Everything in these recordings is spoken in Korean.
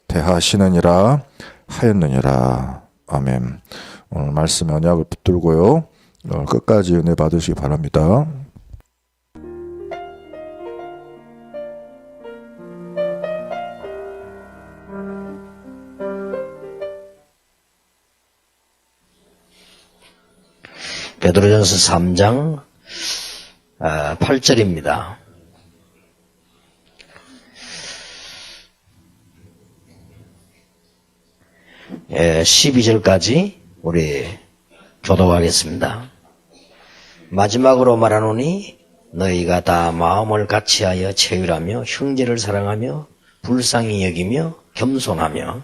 대하시느니라 하였느니라. 아멘. 오늘 말씀 언약을 붙들고요. 끝까지 은혜 받으시기 바랍니다. 베드로전서 3장 8절입니다. 예, 12절까지 우리 교독하겠습니다. 마지막으로 말하노니 너희가 다 마음을 같이하여 체휼하며 형제를 사랑하며 불쌍히 여기며 겸손하며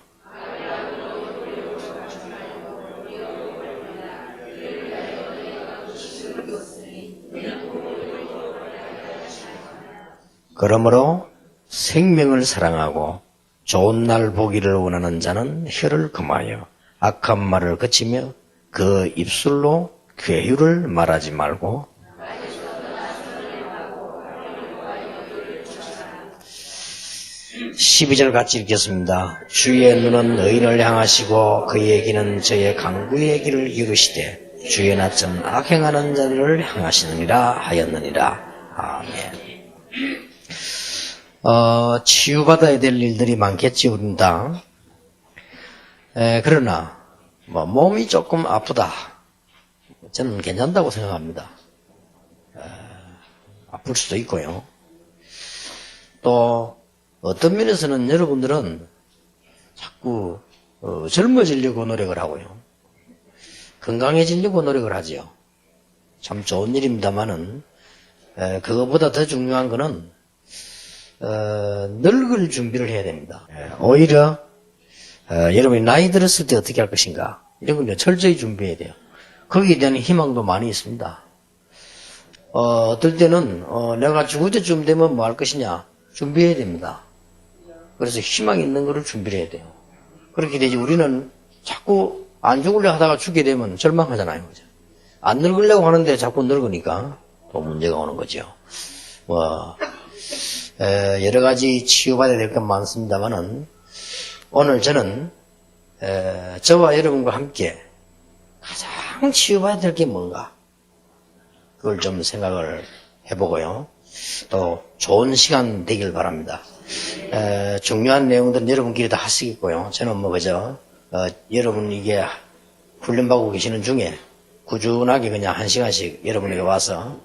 그러므로 생명을 사랑하고 좋은 날 보기를 원하는 자는 혀를 금하여 악한 말을 그치며 그 입술로 괴유를 말하지 말고 12절 같이 읽겠습니다. 주의 눈은 의인을 향하시고 그의 귀는 저의 강구의 길을 기르시되 주의 낯은 악행하는 자들을 향하시느니라 하였느니라. 아멘. 치유받아야 될 일들이 많겠지, 우린 다. 그러나, 몸이 조금 아프다. 저는 괜찮다고 생각합니다. 아플 수도 있고요. 또, 어떤 면에서는 여러분들은 자꾸, 젊어지려고 노력을 하고요. 건강해지려고 노력을 하지요. 참 좋은 일입니다만은, 그것보다 더 중요한 거는, 늙을 준비를 해야 됩니다. 오히려 여러분이 나이 들었을 때 어떻게 할 것인가 이런 걸 철저히 준비해야 돼요. 거기에 대한 희망도 많이 있습니다. 어떨 때는 내가 죽을 때쯤 되면 뭐 할 것이냐 준비해야 됩니다. 그래서 희망 있는 거를 준비를 해야 돼요. 그렇게 되지 우리는 자꾸 안 죽으려고 하다가 죽게 되면 절망하잖아요. 그죠? 안 늙으려고 하는데 자꾸 늙으니까 또 문제가 오는 거죠. 여러 가지 치유받아야 될 건 많습니다만은 오늘 저는 저와 여러분과 함께 가장 치유받아야 될 게 뭔가 그걸 좀 생각을 해보고요. 또 좋은 시간 되길 바랍니다. 중요한 내용들은 여러분끼리 다 하시겠고요. 저는 그저 여러분 이게 훈련받고 계시는 중에 꾸준하게 그냥 1시간씩 여러분에게 와서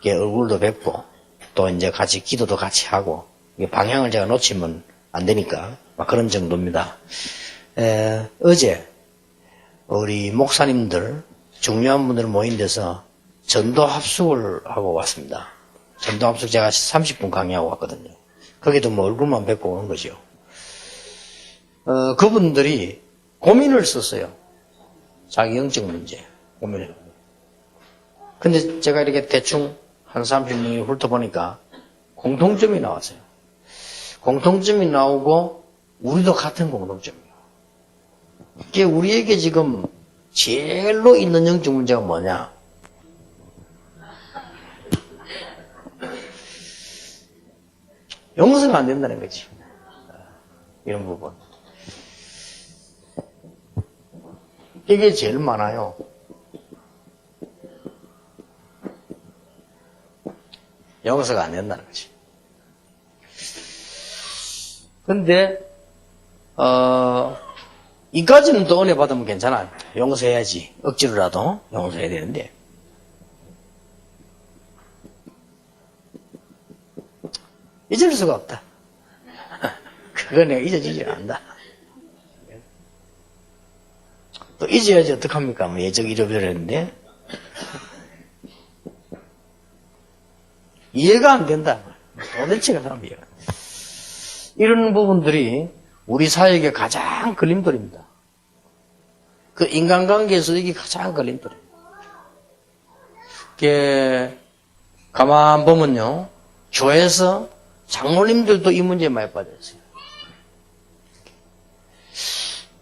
얼굴도 뵙고 또 이제 같이 기도도 같이 하고 방향을 제가 놓치면 안 되니까 그런 정도입니다. 어제 우리 목사님들 중요한 분들 모인 데서 전도 합숙을 하고 왔습니다. 전도 합숙 제가 30분 강의하고 왔거든요. 거기도 얼굴만 뵙고 오는 거죠. 그분들이 고민을 썼어요. 자기 영적 문제 고민을. 근데 제가 이렇게 대충 한 30명이 훑어보니까 공통점이 나왔어요. 공통점이 나오고 우리도 같은 공통점이에요. 이게 우리에게 지금 제일로 있는 영적 문제가 뭐냐? 용서가 안 된다는 거지. 이런 부분. 이게 제일 많아요. 용서가 안 된다는 거지. 근데, 이까지는 또 은혜 받으면 괜찮아요. 용서해야지. 억지로라도 용서해야 되는데. 잊을 수가 없다. 그거 내가 잊어지지 않는다. 또 잊어야지 어떡합니까? 예적 잃어버렸는데. 이해가 안 된다. 도대체가 사람 이해가 안 된다. 이런 부분들이 우리 사회의 가장 걸림돌입니다. 그 인간관계에서 이게 가장 걸림돌입니다. 가만 보면요. 교회에서 장로님들도 이 문제에 많이 빠져있어요.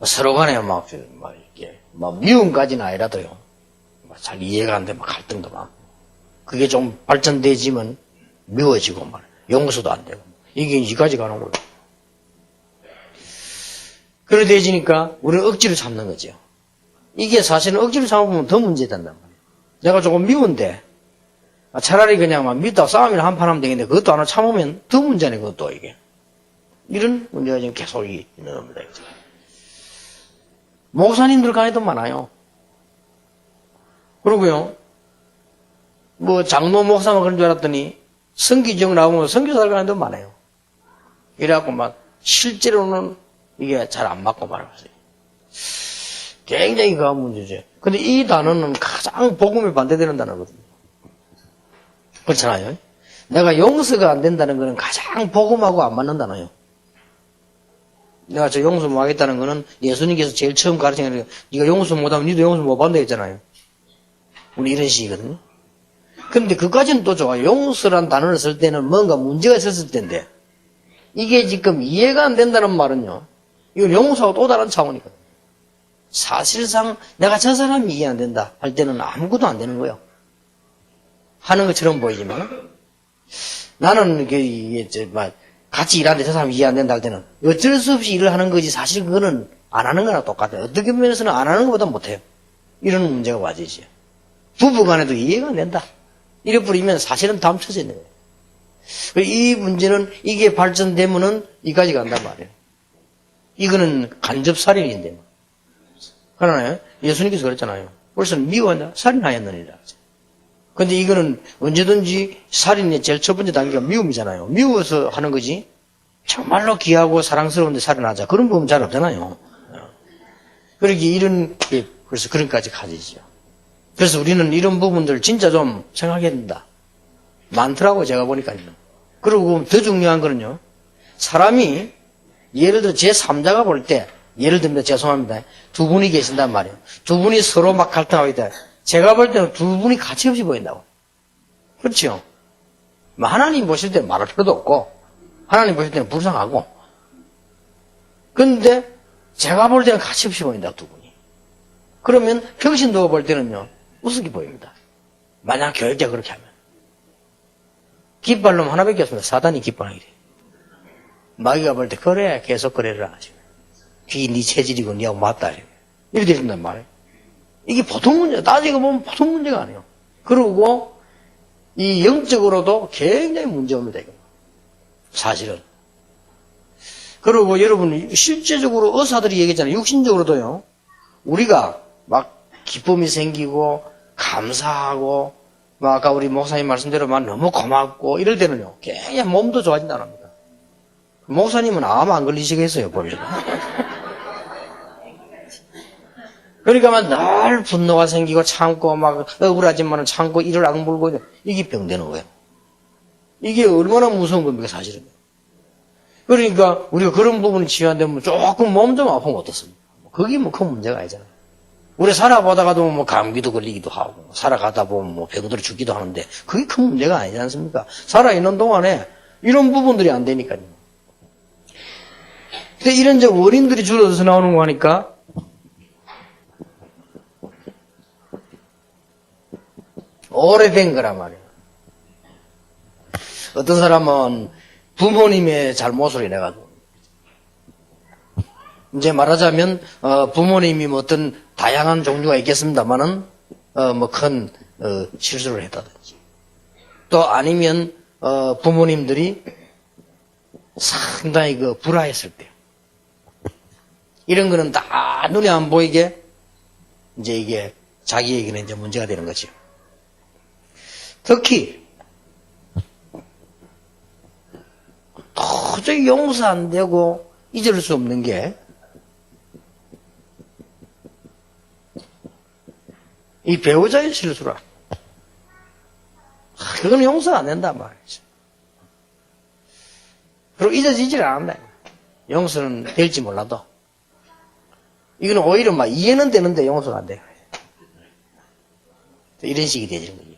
서로 간에 이렇게, 미움까지는 아니라도요. 잘 이해가 안 되면 갈등도 많고. 그게 좀 발전되지만 미워지고, 용서도 안 되고. 이게 이까지 가는 거예요. 그래 되지니까 우리는 억지로 참는 거죠. 이게 사실은 억지로 참으면 더 문제된단 말이에요. 내가 조금 미운데 차라리 그냥 막 믿다 싸움이나 한판 하면 되겠는데 그것도 하나 참으면 더 문제네 그것도 이게. 이런 문제가 지금 계속 있는 겁니다. 목사님들 간에도 많아요. 그러고요. 뭐 장로 목사만 그런 줄 알았더니 선기적 나오면 선교사들 간에도 많아요. 이래갖고 막 실제로는 이게 잘 안 맞고 말았어요. 굉장히 그거 문제죠. 근데 이 단어는 가장 복음에 반대되는 단어거든요. 그렇잖아요. 내가 용서가 안 된다는 거는 가장 복음하고 안 맞는 단어예요. 내가 저 용서 못 하겠다는 거는 예수님께서 제일 처음 가르치는 게 네가 용서 못하면 니도 용서 못 받는다 했잖아요. 우리 이런 식이거든요. 근데 그까지는 또 좋아요. 용서란 단어를 쓸 때는 뭔가 문제가 있었을 텐데 이게 지금 이해가 안 된다는 말은요. 이건 용서하고 또 다른 차원이거든요. 사실상 내가 저 사람이 이해 안 된다 할 때는 아무것도 안 되는 거예요. 하는 것처럼 보이지만 나는 이게 같이 일하는데 저 사람이 이해 안 된다 할 때는 어쩔 수 없이 일을 하는 거지 사실 그거는 안 하는 거나 똑같아요. 어떻게 보면서는 안 하는 것보다 못해요. 이런 문제가 와지죠. 부부간에도 이해가 안 된다. 이래 버리면 사실은 다음 쳐져 있는 거예요. 이 문제는 이게 발전되면은 이까지 간단 말이에요. 이거는 간접살인인데. 그러나요? 예수님께서 그랬잖아요. 벌써 미워한다. 살인하였느니라. 근데 이거는 언제든지 살인의 제일 첫 번째 단계가 미움이잖아요. 미워서 하는 거지. 정말로 귀하고 사랑스러운데 살인하자. 그런 부분 잘 없잖아요. 그러기 이런, 그래서 그런까지 가지죠. 그래서 우리는 이런 부분들 진짜 좀 생각해야 된다. 많더라고요, 제가 보니까요. 그리고 더 중요한 거는요. 사람이, 예를 들어 제3자가 볼 때, 예를 들면 죄송합니다. 두 분이 계신단 말이에요. 두 분이 서로 막 갈등하고 있다. 제가 볼 때는 두 분이 가치 없이 보인다고. 그렇죠? 하나님 보실 때는 말할 필요도 없고, 하나님 보실 때는 불쌍하고, 근데 제가 볼 때는 가치 없이 보인다, 두 분이. 그러면 평신도가 볼 때는요, 우습게 보입니다. 만약 교회 때 그렇게 하면. 깃발 놈 하나밖에 없습니다. 사단이 깃발하게 돼요. 마귀가 볼 때, 그래, 계속 그래라. 귀 네 체질이고, 니하고 맞다. 이렇게 되신단 말이에요. 이게 보통 문제, 따지고 보면 보통 문제가 아니에요. 그리고, 이 영적으로도 굉장히 문제입니다, 이거. 사실은. 그리고 여러분, 실제적으로 의사들이 얘기했잖아요. 육신적으로도요, 우리가 막 기쁨이 생기고, 감사하고, 막 아까 우리 목사님 말씀대로 막 너무 고맙고, 이럴 때는요, 굉장히 몸도 좋아진다는 겁니다. 목사님은 암 안 걸리시겠어요, 보여줘도. 그러니까 막 늘 분노가 생기고 참고 막 억울하지만은 참고 이를 악물고 이게 병되는 거예요. 이게 얼마나 무서운 겁니까 사실은. 그러니까 우리가 그런 부분이 치유한다면 조금 몸 좀 아프면 어떻습니까? 그게 뭐 큰 문제가 아니잖아요. 우리 살아보다가도 뭐 감기도 걸리기도 하고 살아가다 보면 뭐 배고들어 죽기도 하는데 그게 큰 문제가 아니지 않습니까? 살아있는 동안에 이런 부분들이 안 되니까요. 근데 이런 이제 원인들이 줄어들어서 나오는 거 하니까 오래된 거란 말이에요. 어떤 사람은 부모님의 잘못을 인해가지고 이제 말하자면 부모님이 뭐 어떤 다양한 종류가 있겠습니다만은 뭐 큰 실수를 했다든지 또 아니면 부모님들이 상당히 불화했을 때 이런 거는 다 눈에 안 보이게 이제 이게 자기에게는 이제 문제가 되는 거죠. 특히 도저히 용서 안 되고 잊을 수 없는 게 이 배우자의 실수라. 그건 용서 안 된단 말이죠. 그리고 잊어지질 않는다. 용서는 될지 몰라도. 이거는 오히려 막 이해는 되는데 용서가 안 돼. 이런 식이 되지는 거예요.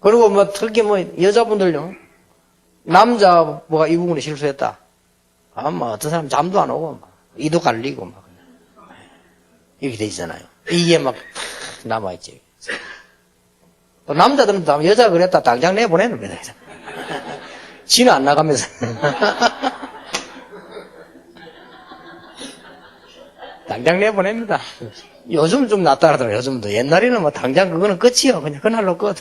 그리고 뭐 특히 뭐 여자분들요. 남자가 이 부분에 실수했다. 뭐 어떤 사람 잠도 안 오고 막 이도 갈리고 막 이렇게 되잖아요. 이게 막 남아있지. 또 남자들은 여자가 그랬다 당장 내보내는 거야. 지는 안 나가면서. 당장 내보냅니다. 요즘 좀 낫다 하더라고요. 요즘도. 옛날에는 뭐 당장 그거는 끝이요. 그냥 그날로 끝.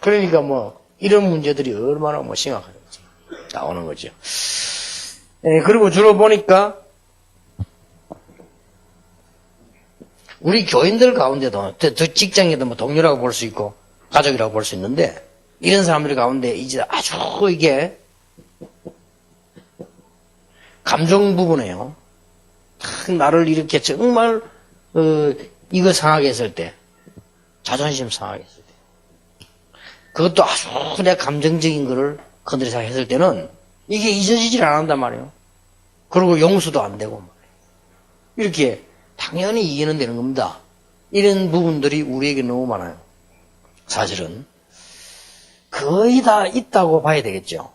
그러니까 뭐 이런 문제들이 얼마나 뭐 심각한지 나오는 거죠. 예, 그리고 주로 보니까 우리 교인들 가운데도 직장에도 뭐 동료라고 볼 수 있고 가족이라고 볼 수 있는데 이런 사람들 가운데 이제 아주 이게 감정 부분에요. 나를 이렇게 정말 이거 상하게 했을 때, 자존심 상하게 했을 때, 그것도 아주 내 감정적인 거를 건드려서 했을 때는 이게 잊어지질 않는단 말이에요. 그리고 용서도 안 되고 말이에요. 이렇게 당연히 이해는 되는 겁니다. 이런 부분들이 우리에게 너무 많아요. 사실은 거의 다 있다고 봐야 되겠죠.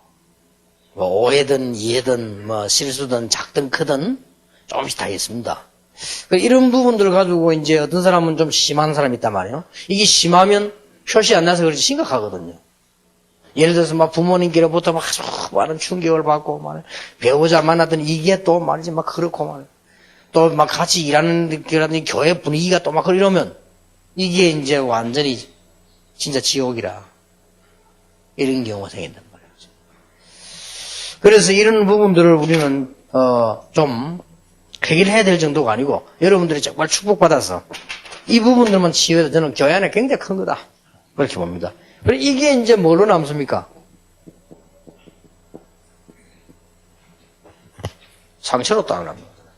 뭐 오해든 이해든 뭐 실수든 작든 크든 조금씩 다 있습니다. 이런 부분들을 가지고 이제 어떤 사람은 좀 심한 사람이 있단 말이에요. 이게 심하면 표시 안 나서 그렇지 심각하거든요. 예를 들어서 막 부모님께로부터 막 아주 많은 충격을 받고 막 배우자 만났더니 이게 또 말이지 막 그렇고 말 또 막 같이 일하는 교회 분위기가 또 막 이러면 이게 이제 완전히 진짜 지옥이라 이런 경우가 생긴단 말이에요. 그래서 이런 부분들을 우리는 좀 해결해야 될 정도가 아니고 여러분들이 정말 축복받아서 이 부분들만 치유해도 저는 교회 안에 굉장히 큰 거다 그렇게 봅니다. 그리고 이게 이제 뭐로 남습니까? 상처로 또 안 남는 거잖아요.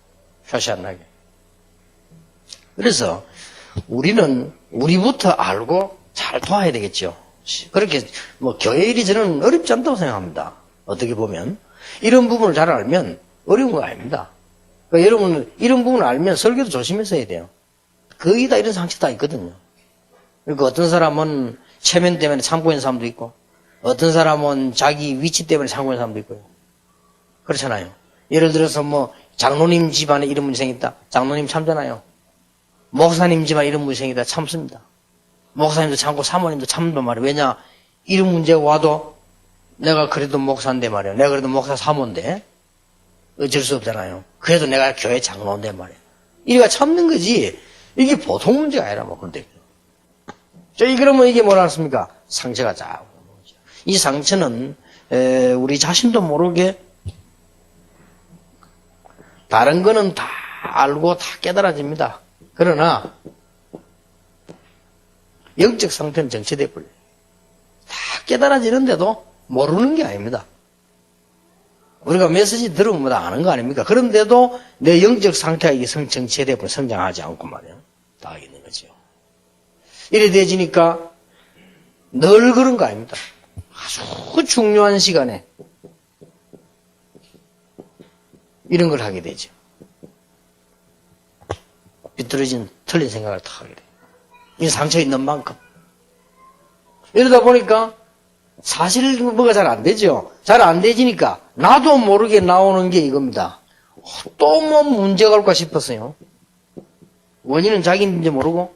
표시 안 나게. 그래서 우리는 우리부터 알고 잘 도와야 되겠죠. 그렇게 뭐 교회 일이 저는 어렵지 않다고 생각합니다. 어떻게 보면 이런 부분을 잘 알면 어려운 거 아닙니다. 그러니까 여러분은 이런 부분을 알면 설교도 조심해서 해야 돼요. 거의 다 이런 상처 다 있거든요. 그러니까 어떤 사람은 체면 때문에 참고 있는 사람도 있고 어떤 사람은 자기 위치 때문에 참고 있는 사람도 있고요. 그렇잖아요. 예를 들어서 뭐 장로님 집안에 이런 문제 생겼다. 장로님 참잖아요. 목사님 집안에 이런 문제 생겼다. 참습니다. 목사님도 참고 사모님도 참단 말이에요. 왜냐? 이런 문제가 와도 내가 그래도 목사인데 말이에요. 내가 그래도 목사 사모인데 어쩔 수 없잖아요. 그래도 내가 교회 장로인데 말이에요. 이래가 참는 거지 이게 보통 문제가 아니라 뭐 근데 그러면 이게 뭐라 했습니까? 상처가 자고 이 상처는 우리 자신도 모르게 다른 거는 다 알고 다 깨달아집니다. 그러나 영적 상태는 정체돼 버려요. 다 깨달아지는데도 모르는 게 아닙니다. 우리가 메시지 들으면 다 아는 거 아닙니까? 그런데도 내 영적 상태가 이게 정체돼 버려 성장하지 않고 말이에요. 다 있는 거죠. 이래 되지니까 늘 그런 거 아닙니다. 아주 중요한 시간에 이런 걸 하게 되죠. 비뚤어진 틀린 생각을 다 하게 돼요. 이 상처 있는 만큼. 이러다 보니까 사실 뭐가 잘 안 되죠. 잘 안 되지니까 나도 모르게 나오는 게 이겁니다. 또 뭐 문제가 올까 싶었어요. 원인은 자기인지 모르고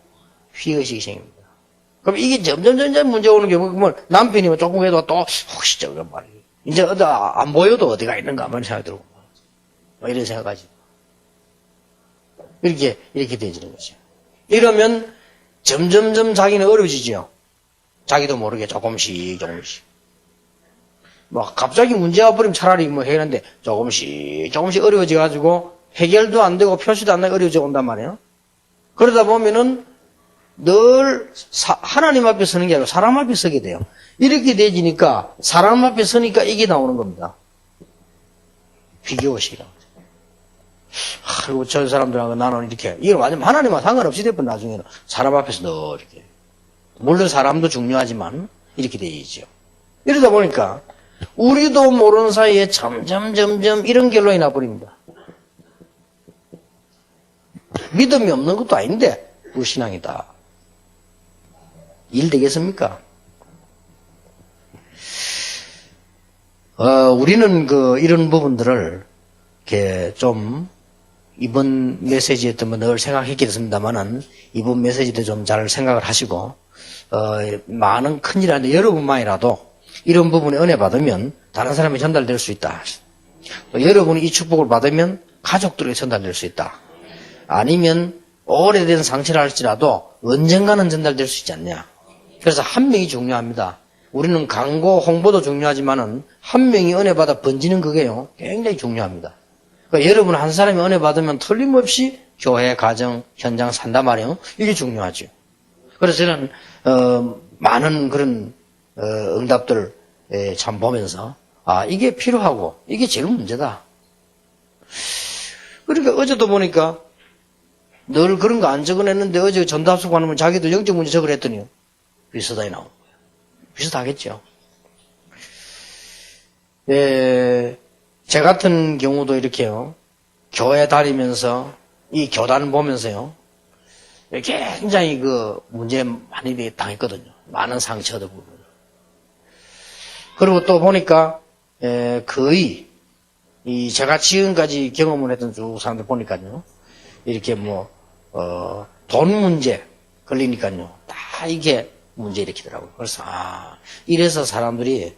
피의식이 생깁니다. 그럼 이게 점점 문제가 오는 게 뭐 남편이 조금 해도 또 혹시 저거 말이에요. 이제 어디 안 보여도 어디가 있는가 하는 생각이 들고 뭐 이런 생각하지. 이렇게 되어지는 거죠. 이러면 점점 자기는 어려워지죠. 자기도 모르게 조금씩. 뭐 갑자기 문제가 버리면 차라리 뭐 해결하는데 조금씩 어려워져가지고 해결도 안 되고 표시도 안 나게 어려워져 온단 말이에요. 그러다 보면은 늘 하나님 앞에 서는 게 아니라 사람 앞에 서게 돼요. 이렇게 되지니까 사람 앞에 서니까 이게 나오는 겁니다. 비교의식이라고. 그리고 저 사람들하고 나는 이렇게 이건 완전 하나님과 상관없이 돼버려 나중에는 사람 앞에서 늘 이렇게 물론 사람도 중요하지만 이렇게 되죠. 이러다 보니까 우리도 모르는 사이에 점점 이런 결론이 나버립니다. 믿음이 없는 것도 아닌데 불신앙이다. 일 되겠습니까? 우리는 이런 부분들을 이렇게 좀 이번 메시지에 늘 생각했게 됐습니다만은 이번 메시지도 좀 잘 생각을 하시고 많은 큰일 하는데 여러분만이라도 이런 부분에 은혜 받으면 다른 사람이 전달될 수 있다. 또 여러분이 이 축복을 받으면 가족들에게 전달될 수 있다. 아니면 오래된 상처를 할지라도 언젠가는 전달될 수 있지 않냐. 그래서 한 명이 중요합니다. 우리는 광고 홍보도 중요하지만은 한 명이 은혜 받아 번지는 그게요 굉장히 중요합니다. 그러니까 여러분 한 사람이 은혜 받으면 틀림없이 교회, 가정, 현장 산다 말이에요. 이게 중요하죠. 그래서 저는 많은 그런 응답들 참 보면서 이게 필요하고 이게 제일 문제다. 그러니까 어제도 보니까 늘 그런 거 안 적어냈는데 어제 전답수 가면 자기도 영적 문제 적으랬더니 비슷하게 나온 거예요. 비슷하겠죠. 제 같은 경우도 이렇게요. 교회 다니면서 이 교단 보면서요. 굉장히 그 문제 많이 당했거든요. 많은 상처도 보고. 그리고 또 보니까 거의 이 제가 지금까지 경험을 했던 쭉 사람들 보니까요. 이렇게 돈 문제 걸리니까요. 다 이게 문제 일으키더라고요. 그래서 이래서 사람들이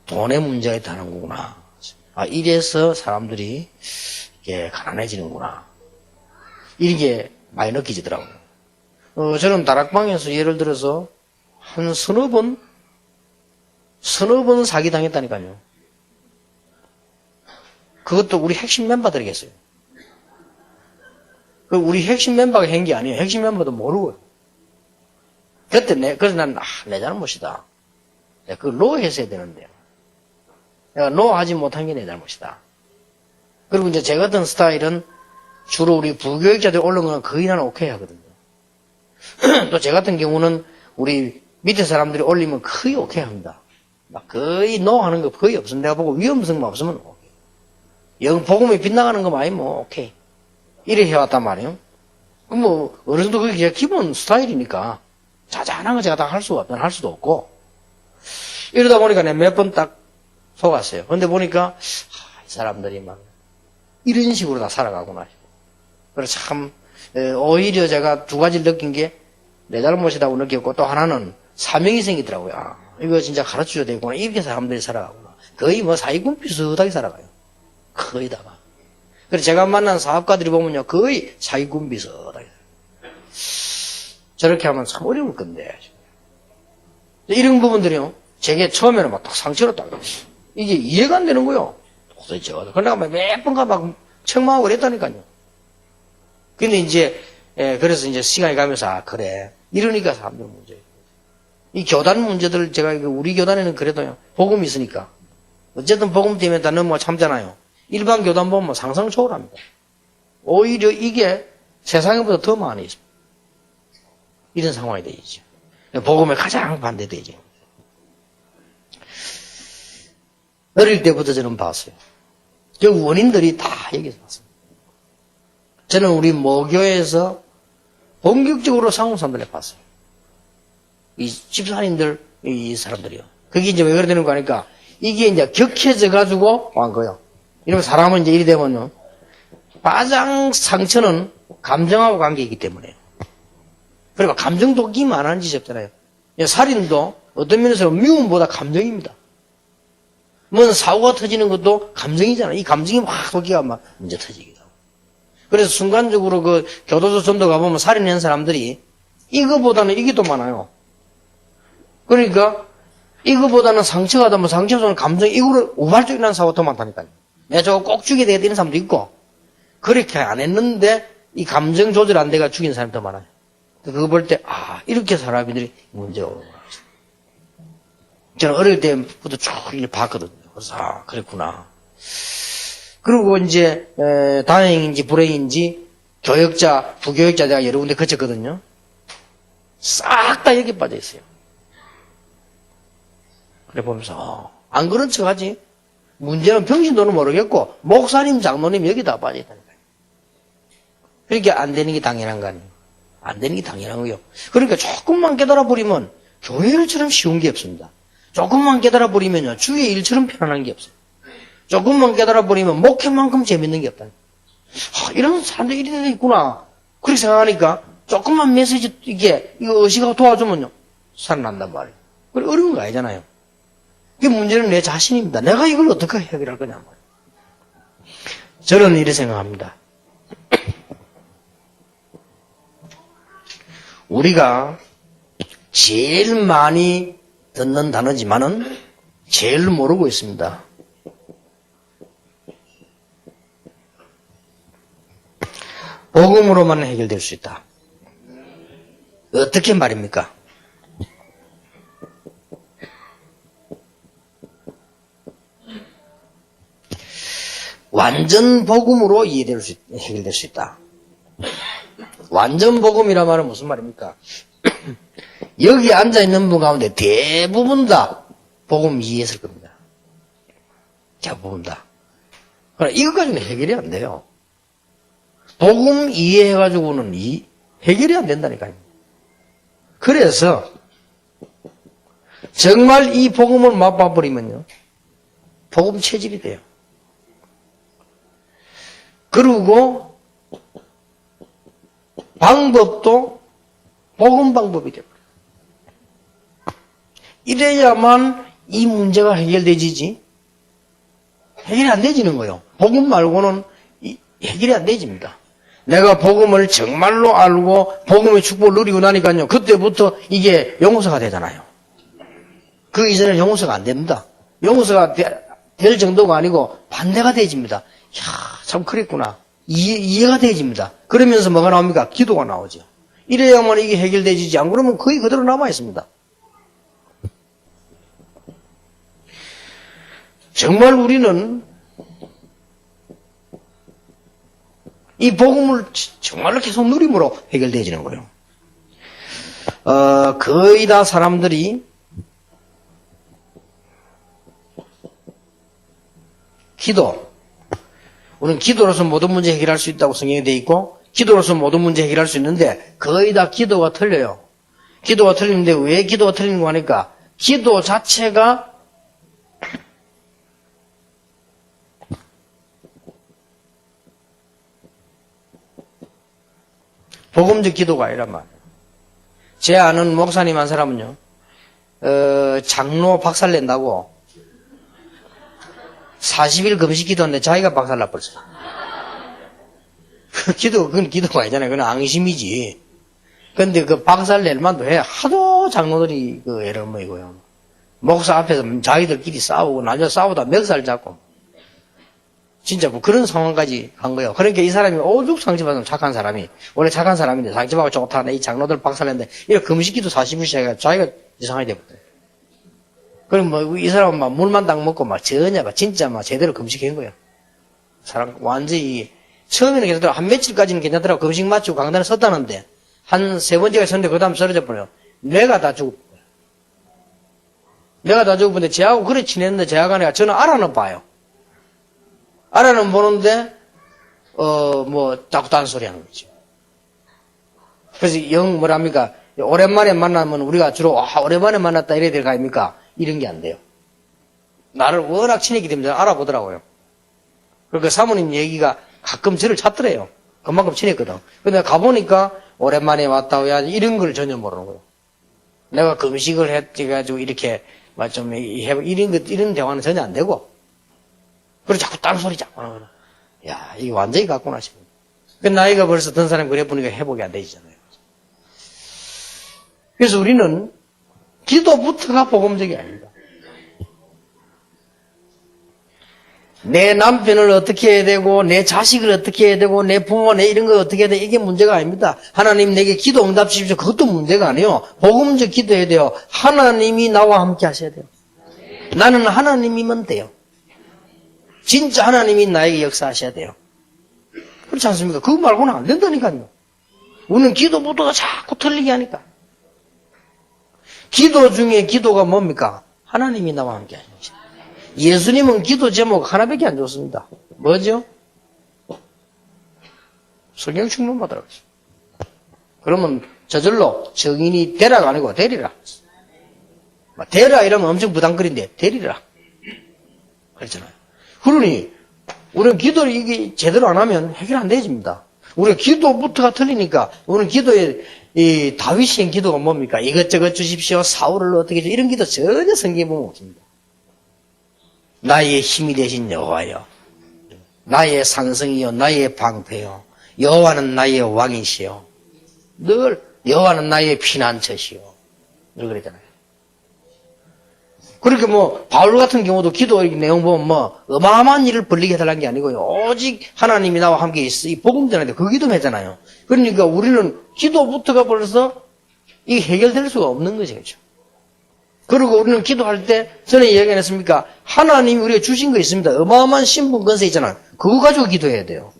돈의 문제가 있다는 거구나. 이래서 사람들이 이게 가난해지는구나. 이런 게 많이 느껴지더라고요. 저는 다락방에서 예를 들어서 한 서너 번 사기당했다니까요. 그것도 우리 핵심 멤버들이겠어요. 우리 핵심 멤버가 한 게 아니에요. 핵심 멤버도 모르고요. 그래서 난, 내 잘못이다. 내가 그걸 노 했어야 되는데. 내가 노 하지 못한 게 내 잘못이다. 그리고 이제 제 같은 스타일은 주로 우리 부교육자들 올라온 건 거의 나는 오케이 하거든요. 또 제 같은 경우는 우리 밑에 사람들이 올리면 거의 오케이 합니다. 막 거의 노 하는 거 거의 없습니다. 내가 보고 위험성만 없으면 오케이. 복음이 빗나가는 거 많이 오케이. 이래 해왔단 말이에요. 어느 정도 그게 기본 스타일이니까. 자잘한 거 제가 다 할 수도 없고. 이러다 보니까 내가 몇 번 딱 속았어요. 근데 보니까, 이 사람들이 막, 이런 식으로 다 살아가구나. 그래서 참, 오히려 제가 두 가지를 느낀 게, 내 잘못이라고 느꼈고, 또 하나는 사명이 생기더라고요. 이거 진짜 가르쳐줘야 되구나. 이렇게 사람들이 살아가구나. 거의 사기꾼 비슷하게 살아가요. 거의 다가. 그래서 제가 만난 사업가들이 보면요, 거의 사기꾼 비슷하게. 저렇게 하면 참 어려울 건데. 이런 부분들이요, 제게 처음에는 막 딱 상처로 딱, 이게 이해가 안 되는 거요. 도대체. 그러다가 몇 번가 막 책망하고 그랬다니까요. 근데 이제, 그래서 이제 시간이 가면서, 그래. 이러니까 사람들 문제. 이 교단 문제들, 제가 우리 교단에는 그래도요, 복음이 있으니까. 어쨌든 복음 때문에 다 넘어가 참잖아요. 일반 교단 보면 상상 초월합니다. 오히려 이게 세상보다 더 많이 있습니다. 이런 상황이 되죠. 복음에 가장 반대되죠. 어릴 때부터 저는 봤어요. 그 원인들이 다 여기서 봤습니다. 저는 우리 모교에서 본격적으로 상호 사람들을 봤어요. 이 집사님들, 이 사람들이요. 그게 이제 왜 그래 되는 거 아니까, 이게 이제 격해져 가지고 한 거예요. 이러면 사람은 이제 이리 되면요. 가장 상처는 감정하고 관계이기 때문에. 그리고 감정 독이 많은 짓이 없잖아요. 살인도 어떤 면에서 미움보다 감정입니다. 사고가 터지는 것도 감정이잖아요. 이 감정이 막 독기가 막 문제 터지기도 하고. 그래서 순간적으로 그 교도소 전도 가보면 살인한 사람들이 이거보다는 이게 더 많아요. 그러니까 이거보다는 상처가 더 상처보다는 감정, 이거를 우발적인 일어나는 사고가 더 많다니까요. 내가 저거 꼭 죽여야 되겠다 이런 사람도 있고, 그렇게 안 했는데 이 감정 조절 안 돼가 죽인 사람이 더 많아요. 그거 볼 때, 이렇게 사람들이 문제가 오는 거예요. 저는 어릴 때부터 쭉 봤거든요. 그래서, 그랬구나. 그리고 이제, 다행인지 불행인지, 교역자, 부교역자 내가 여러 군데 거쳤거든요. 싹 다 여기 빠져 있어요. 그래 보면서, 안 그런 척 하지? 문제는 병신도는 모르겠고, 목사님, 장로님 여기 다 빠져 있다니까요. 그러니까 안 되는 게 당연한 거 아니에요. 안 되는 게 당연한 거예요. 그러니까 조금만 깨달아버리면 교회 일처럼 쉬운 게 없습니다. 조금만 깨달아버리면요, 주의 일처럼 편안한 게 없어요. 조금만 깨달아버리면 목회만큼 재밌는 게 없다. 이런 사람들이 이래 있구나. 그렇게 생각하니까 조금만 메시지, 이거 의식하고 도와주면요, 살아난단 말이에요. 그래, 어려운 거 아니잖아요. 그 문제는 내 자신입니다. 내가 이걸 어떻게 해결할 거냐 말이에요. 저는 이렇게 생각합니다. 우리가 제일 많이 듣는 단어지만은 제일 모르고 있습니다. 복음으로만 해결될 수 있다. 어떻게 말입니까? 완전 복음으로 해결될 수 있다. 완전 복음이란 말은 무슨 말입니까? 여기 앉아있는 분 가운데 대부분 다 복음 이해했을 겁니다. 대부분 다. 그러나 이것 가지고는 해결이 안 돼요. 복음 이해해가지고는 해결이 안 된다니까요. 그래서 정말 이 복음을 맛봐버리면요, 복음 체질이 돼요. 그리고 방법도 복음 방법이 돼요. 이래야만 이 문제가 해결되지지 해결이 안 되지는 거예요. 복음 말고는 해결이 안 되집니다. 내가 복음을 정말로 알고 복음의 축복을 누리고 나니까요, 그때부터 이게 용서가 되잖아요. 그 이전에는 용서가 안 됩니다. 용서가 될 정도가 아니고 반대가 되집니다. 이야, 참 그랬구나. 이해가 되집니다. 그러면서 뭐가 나옵니까? 기도가 나오죠. 이래야만 이게 해결되지지, 안 그러면 거의 그대로 남아 있습니다. 정말 우리는 이 복음을 정말로 계속 누림으로 해결되어지는 거예요. 거의 다 사람들이 우리는 기도로서 모든 문제 해결할 수 있다고 성경에 되어 있고, 기도로서 모든 문제 해결할 수 있는데, 거의 다 기도가 틀려요. 기도가 틀리는데 왜 기도가 틀리는 거 하니까, 기도 자체가 복음적 기도가 아니란 말이에요. 제 아는 목사님 한 사람은요, 장로 박살 낸다고 40일 금식 기도했는데 자기가 박살 나버렸어요. 그건 기도가 아니잖아요. 그건 앙심이지. 근데 그 박살 낼 만도 해. 하도 장로들이 그 애를 모이고요. 목사 앞에서 자기들끼리 싸우고, 나중에 싸우다 멱살 잡고. 진짜 뭐 그런 상황까지 간 거예요. 그러니까 이 사람이 오죽 상처받은 착한 사람이, 원래 착한 사람인데 상처받고 좋다는데 이 장로들 박살냈는데, 이렇게 금식기도 40일 시작해가 자기가 이상하게 돼버려요. 그럼 뭐 이 사람은 막 물만 딱 먹고 막 전혀 막 진짜 막 제대로 금식한 거예요. 사람 완전히 처음에는 괜찮더라고. 한 며칠까지는 괜찮더라고. 금식 마치고 강단에 섰다는데 한 세 번째가 섰는데 그 다음 쓰러져 버려요. 뇌가 다 죽고. 뇌가 다 죽고. 근데 제하고 그래 지냈는데 제하가 내가 저는 알아는 봐요. 알아는 보는데, 뭐, 자꾸 딴소리 하는 거죠. 그래서 뭐랍니까. 오랜만에 만나면 우리가 주로, 오랜만에 만났다 이래야 될 거 아닙니까? 이런 게 안 돼요. 나를 워낙 친했기 때문에 알아보더라고요. 그러니까 사모님 얘기가 가끔 저를 찾더래요. 그만큼 친했거든. 근데 가보니까 오랜만에 왔다 왜 이런 걸 전혀 모르는 거예요. 내가 금식을 해가지고 이렇게, 막 좀, 이런 대화는 전혀 안 되고. 그리고 자꾸 딴소리 자꾸 하는 거야. 야, 이게 완전히 갔구나 싶어. 그 나이가 벌써 든 사람이 그래 보니까 회복이 안 되잖아요. 그래서 우리는 기도부터가 복음적이 아닙니다. 내 남편을 어떻게 해야 되고, 내 자식을 어떻게 해야 되고, 내 부모, 내 이런 거 어떻게 해야 돼. 이게 문제가 아닙니다. 하나님 내게 기도 응답 주십시오. 그것도 문제가 아니에요. 복음적 기도해야 돼요. 하나님이 나와 함께 하셔야 돼요. 나는 하나님이면 돼요. 진짜 하나님이 나에게 역사하셔야 돼요. 그렇지 않습니까? 그거 말고는 안 된다니까요. 우리는 기도부터가 자꾸 틀리게 하니까. 기도 중에 기도가 뭡니까? 하나님이 나와 함께 하는 것입니다. 예수님은 기도 제목 하나밖에 안 줬습니다. 뭐죠? 성경 충만 받으라고 했습니다. 그러면 저절로 정인이 되라가 아니고 되리라. 되라 이러면 엄청 부담거린데 되리라. 그렇잖아요. 그러니 우리는 기도를 이게 제대로 안 하면 해결 안 되집니다. 우리가 기도부터가 틀리니까 우리는 기도에 이 다윗이 한 기도가 뭡니까? 이것저것 주십시오. 사울을 어떻게 줘. 이런 기도 전혀 성경에 보면 없습니다. 나의 힘이 되신 여호와여. 나의 산성이요 나의 방패요 여호와는 나의 왕이시요 늘 여호와는 나의 피난처시요 늘 그랬잖아요. 그렇게 뭐 바울 같은 경우도 기도 내용 보면 뭐 어마어마한 일을 벌리게 해달라는 게 아니고요. 오직 하나님이 나와 함께 있어 이 복음 전하는데 그 기도를 했잖아요. 그러니까 우리는 기도부터가 벌써 이게 해결될 수가 없는 거죠. 그렇죠? 그리고 우리는 기도할 때 전에 이야기 안 했습니까? 하나님이 우리가 주신 거 있습니다. 어마어마한 신분 건세 있잖아요. 그거 가지고 기도해야 돼요.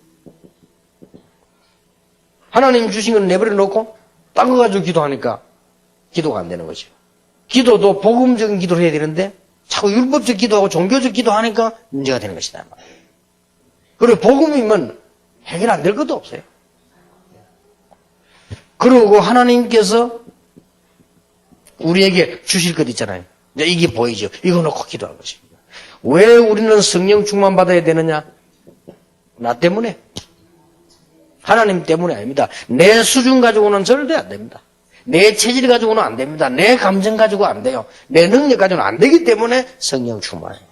하나님 주신 건 내버려 놓고 딴 거 가지고 기도하니까 기도가 안 되는 거죠. 기도도 복음적인 기도를 해야 되는데 자꾸 율법적 기도하고 종교적 기도하니까 문제가 되는 것이다. 그리고 복음이면 해결 안 될 것도 없어요. 그리고 하나님께서 우리에게 주실 것 있잖아요. 이제 이게 보이죠. 이거 놓고 기도하는 것입니다. 왜 우리는 성령 충만 받아야 되느냐? 나 때문에. 하나님 때문이 아닙니다. 내 수준 가지고는 절대 안 됩니다. 내 체질 가지고는 안 됩니다. 내 감정 가지고 안 돼요. 내 능력 가지고는 안 되기 때문에 성령 충만해요.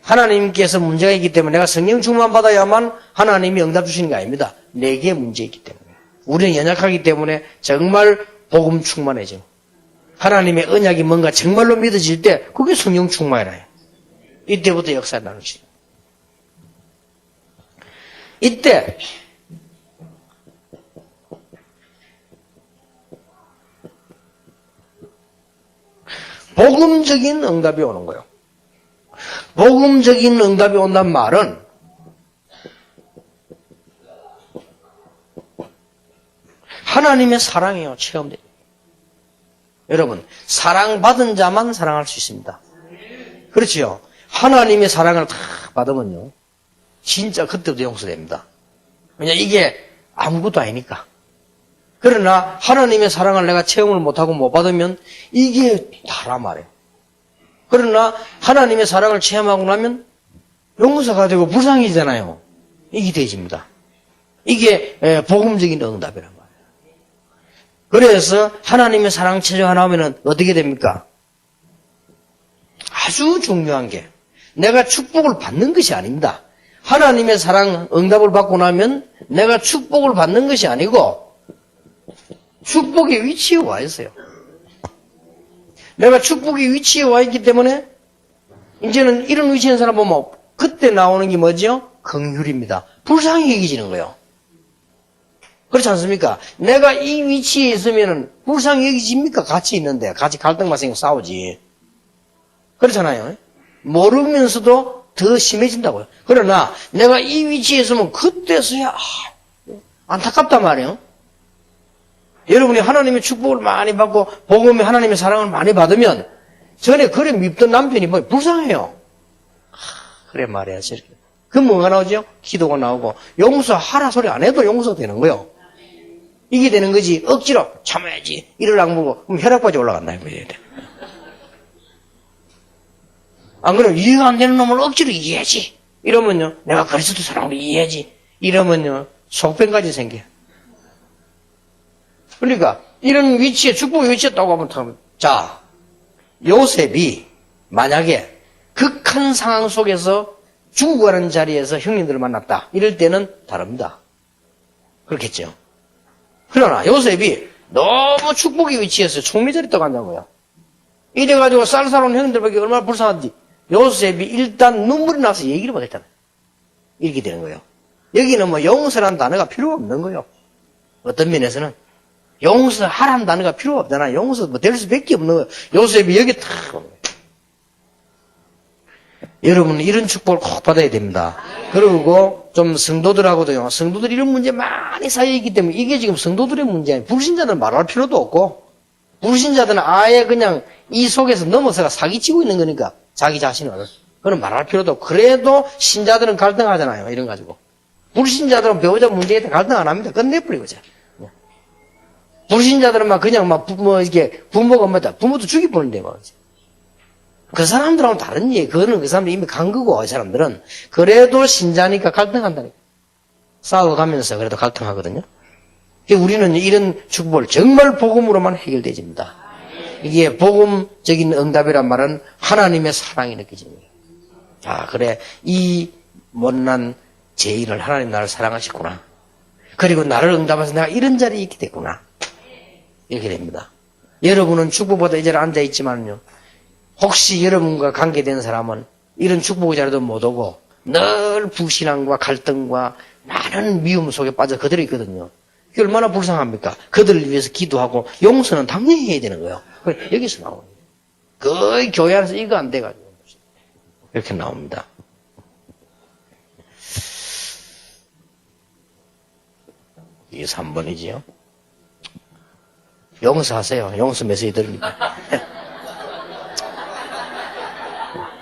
하나님께서 문제가 있기 때문에 내가 성령 충만 받아야만 하나님이 응답 주시는 게 아닙니다. 내게 문제 있기 때문에. 우리는 연약하기 때문에 정말 복음 충만해져. 하나님의 언약이 뭔가 정말로 믿어질 때 그게 성령 충만이라요. 이때부터 역사가 나누시죠. 이때 복음적인 응답이 오는 거예요. 복음적인 응답이 온단 말은 하나님의 사랑이에요. 체험돼요. 여러분, 사랑받은 자만 사랑할 수 있습니다. 그렇지요? 하나님의 사랑을 다 받으면요. 진짜 그때부터 용서됩니다. 왜냐하면 이게 아무것도 아니니까. 그러나 하나님의 사랑을 내가 체험을 못하고 못 받으면 이게 다란 말이에요. 그러나 하나님의 사랑을 체험하고 나면 용서가 되고 불쌍해지잖아요. 이게 되집니다. 이게 복음적인 응답이란 말이에요. 그래서 하나님의 사랑 체조가 나오면 어떻게 됩니까? 아주 중요한 게 내가 축복을 받는 것이 아닙니다. 하나님의 사랑 응답을 받고 나면 내가 축복을 받는 것이 아니고 축복의 위치에 와 있어요. 내가 축복의 위치에 와 있기 때문에 이제는 이런 위치에 있는 사람 보면 그때 나오는 게 뭐죠? 긍휼입니다. 불쌍히 여기지는 거예요. 그렇지 않습니까? 내가 이 위치에 있으면 불쌍히 여기집니까? 같이 있는데 같이 갈등만 생기고 싸우지. 그렇잖아요. 모르면서도 더 심해진다고요. 그러나 내가 이 위치에 있으면 그때서야 안타깝단 말이에요. 여러분이 하나님의 축복을 많이 받고 복음의 하나님의 사랑을 많이 받으면 전에 그래 밉던 남편이 뭐 불쌍해요. 그래 말이야. 그 뭐가 나오죠? 기도가 나오고 용서하라 소리 안 해도 용서가 되는 거예요. 이게 되는 거지. 억지로 참아야지. 이를 악물고 그럼 혈압까지 올라간다. 안 그러면 이해가 안 되는 놈을 억지로 이해하지. 이러면요. 내가 그리스도 사랑으로 이해하지. 이러면요. 속병까지 생겨. 그러니까 이런 위치에 축복의 위치에 있다고 하면 자 요셉이 만약에 극한 상황 속에서 죽어가는 자리에서 형님들을 만났다. 이럴 때는 다릅니다. 그렇겠죠. 그러나 요셉이 너무 축복의 위치에서 총리 자리에 있다고 한다고요. 이래가지고 쌀쌀한 형님들밖에 얼마나 불쌍한지 요셉이 일단 눈물이 나서 얘기를 못했잖아요. 이렇게 되는 거예요. 여기는 뭐 용서라는 단어가 필요가 없는 거예요. 어떤 면에서는 용서하라는 단어가 필요가 없잖아요. 용서 뭐 될 수밖에 없는 거예요. 요셉이 여기 탁 오는 거예요. 여러분 이런 축복을 꼭 받아야 됩니다. 그리고 좀 성도들하고도요. 성도들이 이런 문제 많이 쌓여있기 때문에 이게 지금 성도들의 문제예요. 불신자들은 말할 필요도 없고 불신자들은 아예 그냥 이 속에서 넘어서가 사기치고 있는 거니까 자기 자신을. 그건 말할 필요도 없고 그래도 신자들은 갈등하잖아요. 이런 가지고. 불신자들은 배우자 문제에 대해 갈등 안 합니다. 끝내버리고자. 불신자들은 막 그냥 막 이렇게 부모가 뭐다 부모도 죽이버는데 막. 그 사람들하고는 다른 얘기. 그거는 그 사람들이 이미 간 거고, 이 사람들은. 그래도 신자니까 갈등한다니까. 싸워가면서 그래도 갈등하거든요. 우리는 이런 축복을 정말 복음으로만 해결되집니다. 이게 복음적인 응답이란 말은 하나님의 사랑이 느껴집니다. 아, 그래. 이 못난 제1을 하나님 나를 사랑하셨구나. 그리고 나를 응답해서 내가 이런 자리에 있게 됐구나. 이렇게 됩니다. 여러분은 축복받아 이 자리에 앉아있지만요. 혹시 여러분과 관계된 사람은 이런 축복의 자리도 못 오고 늘 불신앙과 갈등과 많은 미움 속에 빠져 그대로 있거든요. 그게 얼마나 불쌍합니까? 그들을 위해서 기도하고 용서는 당연히 해야 되는 거예요. 여기서 나오는 거예요. 거의 교회 안에서 이거 안 돼가지고 이렇게 나옵니다. 이게 3번이지요. 용서하세요. 용서 메시지 드립니다.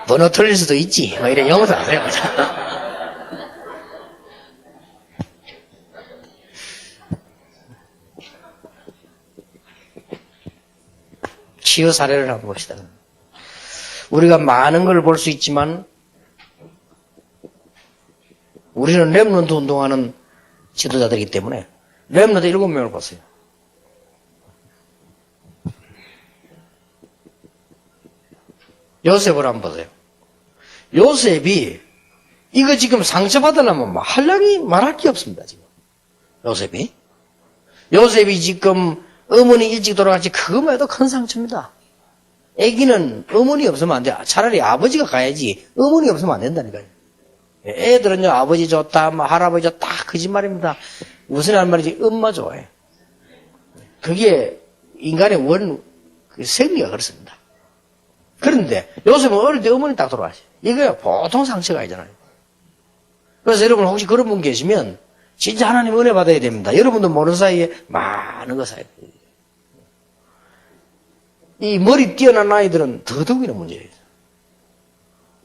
번호 틀릴 수도 있지. 뭐 이래 용서하세요. 치유 사례를 한번 봅시다. 우리가 많은 걸 볼 수 있지만 우리는 렘넌트 운동하는 지도자들이기 때문에 렘넌트 7명을 봤어요. 요셉을 한번 보세요. 요셉이 이거 지금 상처받으려면 한량이 말할 게 없습니다. 지금 요셉이 지금 어머니 일찍 돌아갔지 그것만 해도 큰 상처입니다. 애기는 어머니 없으면 안 돼. 차라리 아버지가 가야지 어머니 없으면 안 된다니까요. 애들은요 아버지 좋다 할아버지 좋다 거짓말입니다. 무슨 할 말이지 엄마 좋아해. 그게 인간의 생리가 그렇습니다. 그런데 요즘은 어릴 때 어머니 딱 돌아가시. 이거야 보통 상처가 아니잖아요. 그래서 여러분 혹시 그런 분 계시면 진짜 하나님 은혜 받아야 됩니다. 여러분도 모르는 사이에 많은 거 사야 돼요. 이 머리 뛰어난 아이들은 더더욱이나 문제예요.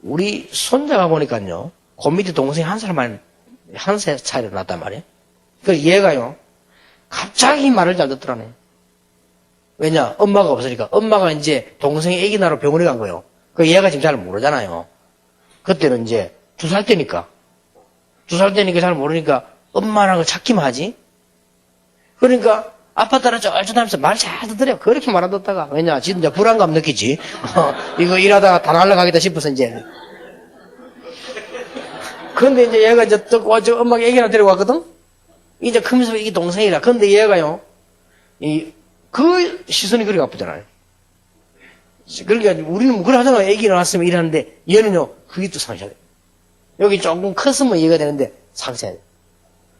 우리 손자가 보니까요 그 밑에 동생이 한 살 차이로 났단 말이에요. 그래서 얘가요 갑자기 말을 잘 듣더라네. 왜냐? 엄마가 없으니까. 엄마가 이제 동생이 아기 낳으러 병원에 간 거예요. 그 얘가 지금 잘 모르잖아요. 그때는 이제 2살 때니까. 2살 때니까 잘 모르니까 엄마랑 찾기만 하지. 그러니까 아빠 따라 쩔쩔하면서 말 잘 듣더래요. 그렇게 말 안 듣다가. 왜냐? 지금 이제 불안감 느끼지. 이거 일하다가 다 날라가겠다 싶어서 이제. 근데 이제 얘가 이제 듣고 엄마가 아기 하나 데리고 왔거든? 이제 크면서 이게 동생이라. 근데 얘가요, 그 시선이 그렇게 아프잖아요. 그러니까 우리는 뭐 그래 하잖아요. 애기 낳았으면 이러는데 얘는요 그게 또 상처돼요. 여기 조금 컸으면 이해가 되는데 상처야 돼.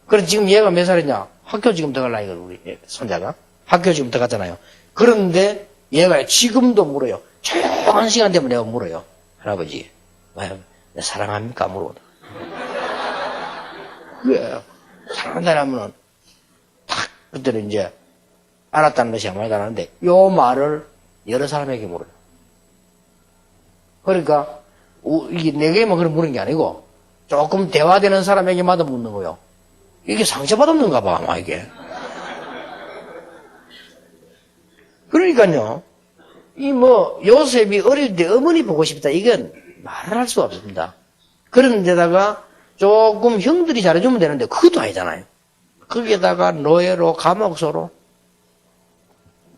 그래서 지금 얘가 몇 살이냐? 학교 지금 들어갈 나이가 우리 손자가 학교 지금 들어갔잖아요. 그런데 얘가 지금도 물어요. 조용한 시간 되면 내가 물어요. 할아버지 내 사랑합니까? 물어보다. 그래 사랑한다 하면은 탁 그때는 이제 알았다는 것이 아무 말도 안 하는데 요 말을 여러 사람에게 물어요. 그러니까 이게 내게만 그런 물은 게 아니고 조금 대화되는 사람에게마다 묻는 거예요. 이게 상처받았는가 봐 아마 이게. 그러니까요 이 요셉이 어릴 때 어머니 보고 싶다 이건 말을 할 수가 없습니다. 그런 데다가 조금 형들이 잘해주면 되는데 그것도 아니잖아요. 거기에다가 노예로 감옥소로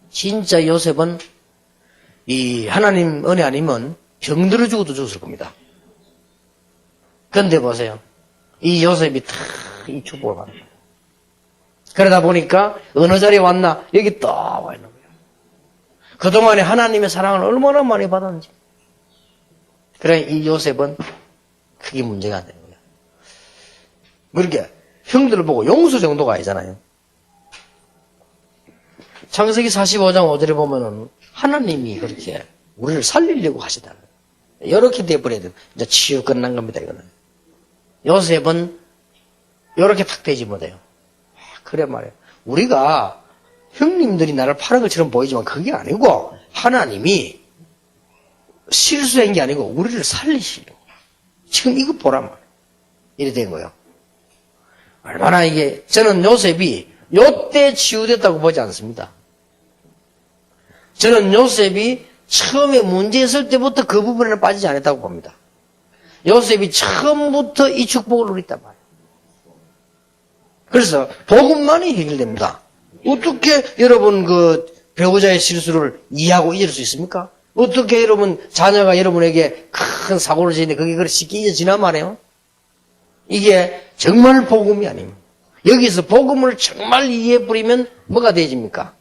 진짜 요셉은 이 하나님 은혜 아니면 병들어 죽어도 죽었을 겁니다. 그런데 보세요. 이 요셉이 다 이 축복을 받는 거예요. 그러다 보니까 어느 자리에 왔나 여기 딱 와 있는 거예요. 그동안에 하나님의 사랑을 얼마나 많이 받았는지. 그래 이 요셉은 크게 문제가 안 되는 거예요. 그렇게 형들을 보고 용서 정도가 아니잖아요. 창세기 45장 5절에 보면은 하나님이 그렇게 우리를 살리려고 하시다는 거예요. 이렇게 돼버려야 돼요. 이제 치유 끝난 겁니다, 이거는. 요셉은 이렇게 탁 되지 못해요. 그래 말이에요. 우리가 형님들이 나를 파는 것처럼 보이지만 그게 아니고 하나님이 실수한 게 아니고 우리를 살리시려고. 지금 이거 보란 말이에요. 이래 된 거예요. 얼마나 이게 저는 요셉이 요때 치유됐다고 보지 않습니다. 저는 요셉이 처음에 문제 있을 때부터 그 부분에는 빠지지 않았다고 봅니다. 요셉이 처음부터 이 축복을 누렸단 말이에요. 그래서 복음만이 해결됩니다. 어떻게 여러분 그 배우자의 실수를 이해하고 잊을 수 있습니까? 어떻게 여러분 자녀가 여러분에게 큰 사고를 지는데 그게 그렇게 쉽게 잊어지나 말이에요? 이게 정말 복음이 아닙니다. 여기서 복음을 정말 이해해 버리면 뭐가 되집니까?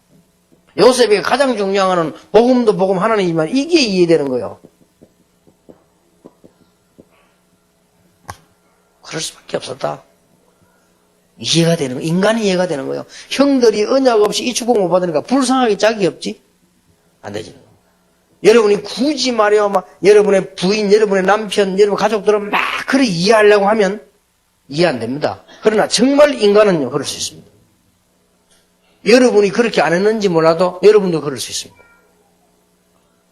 요셉에게 가장 중요한 거는 복음도 복음 하나님이지만 이게 이해되는 거예요. 그럴 수밖에 없었다. 이해가 되는 거예요. 인간이 이해가 되는 거예요. 형들이 언약 없이 이 축복 못 받으니까 불쌍하게 짝이 없지? 안 되지. 여러분이 굳이 말이요, 여러분의 부인, 여러분의 남편, 여러분 가족들은 막 그래 이해하려고 하면 이해 안 됩니다. 그러나 정말 인간은요, 그럴 수 있습니다. 여러분이 그렇게 안 했는지 몰라도 여러분도 그럴 수 있습니다.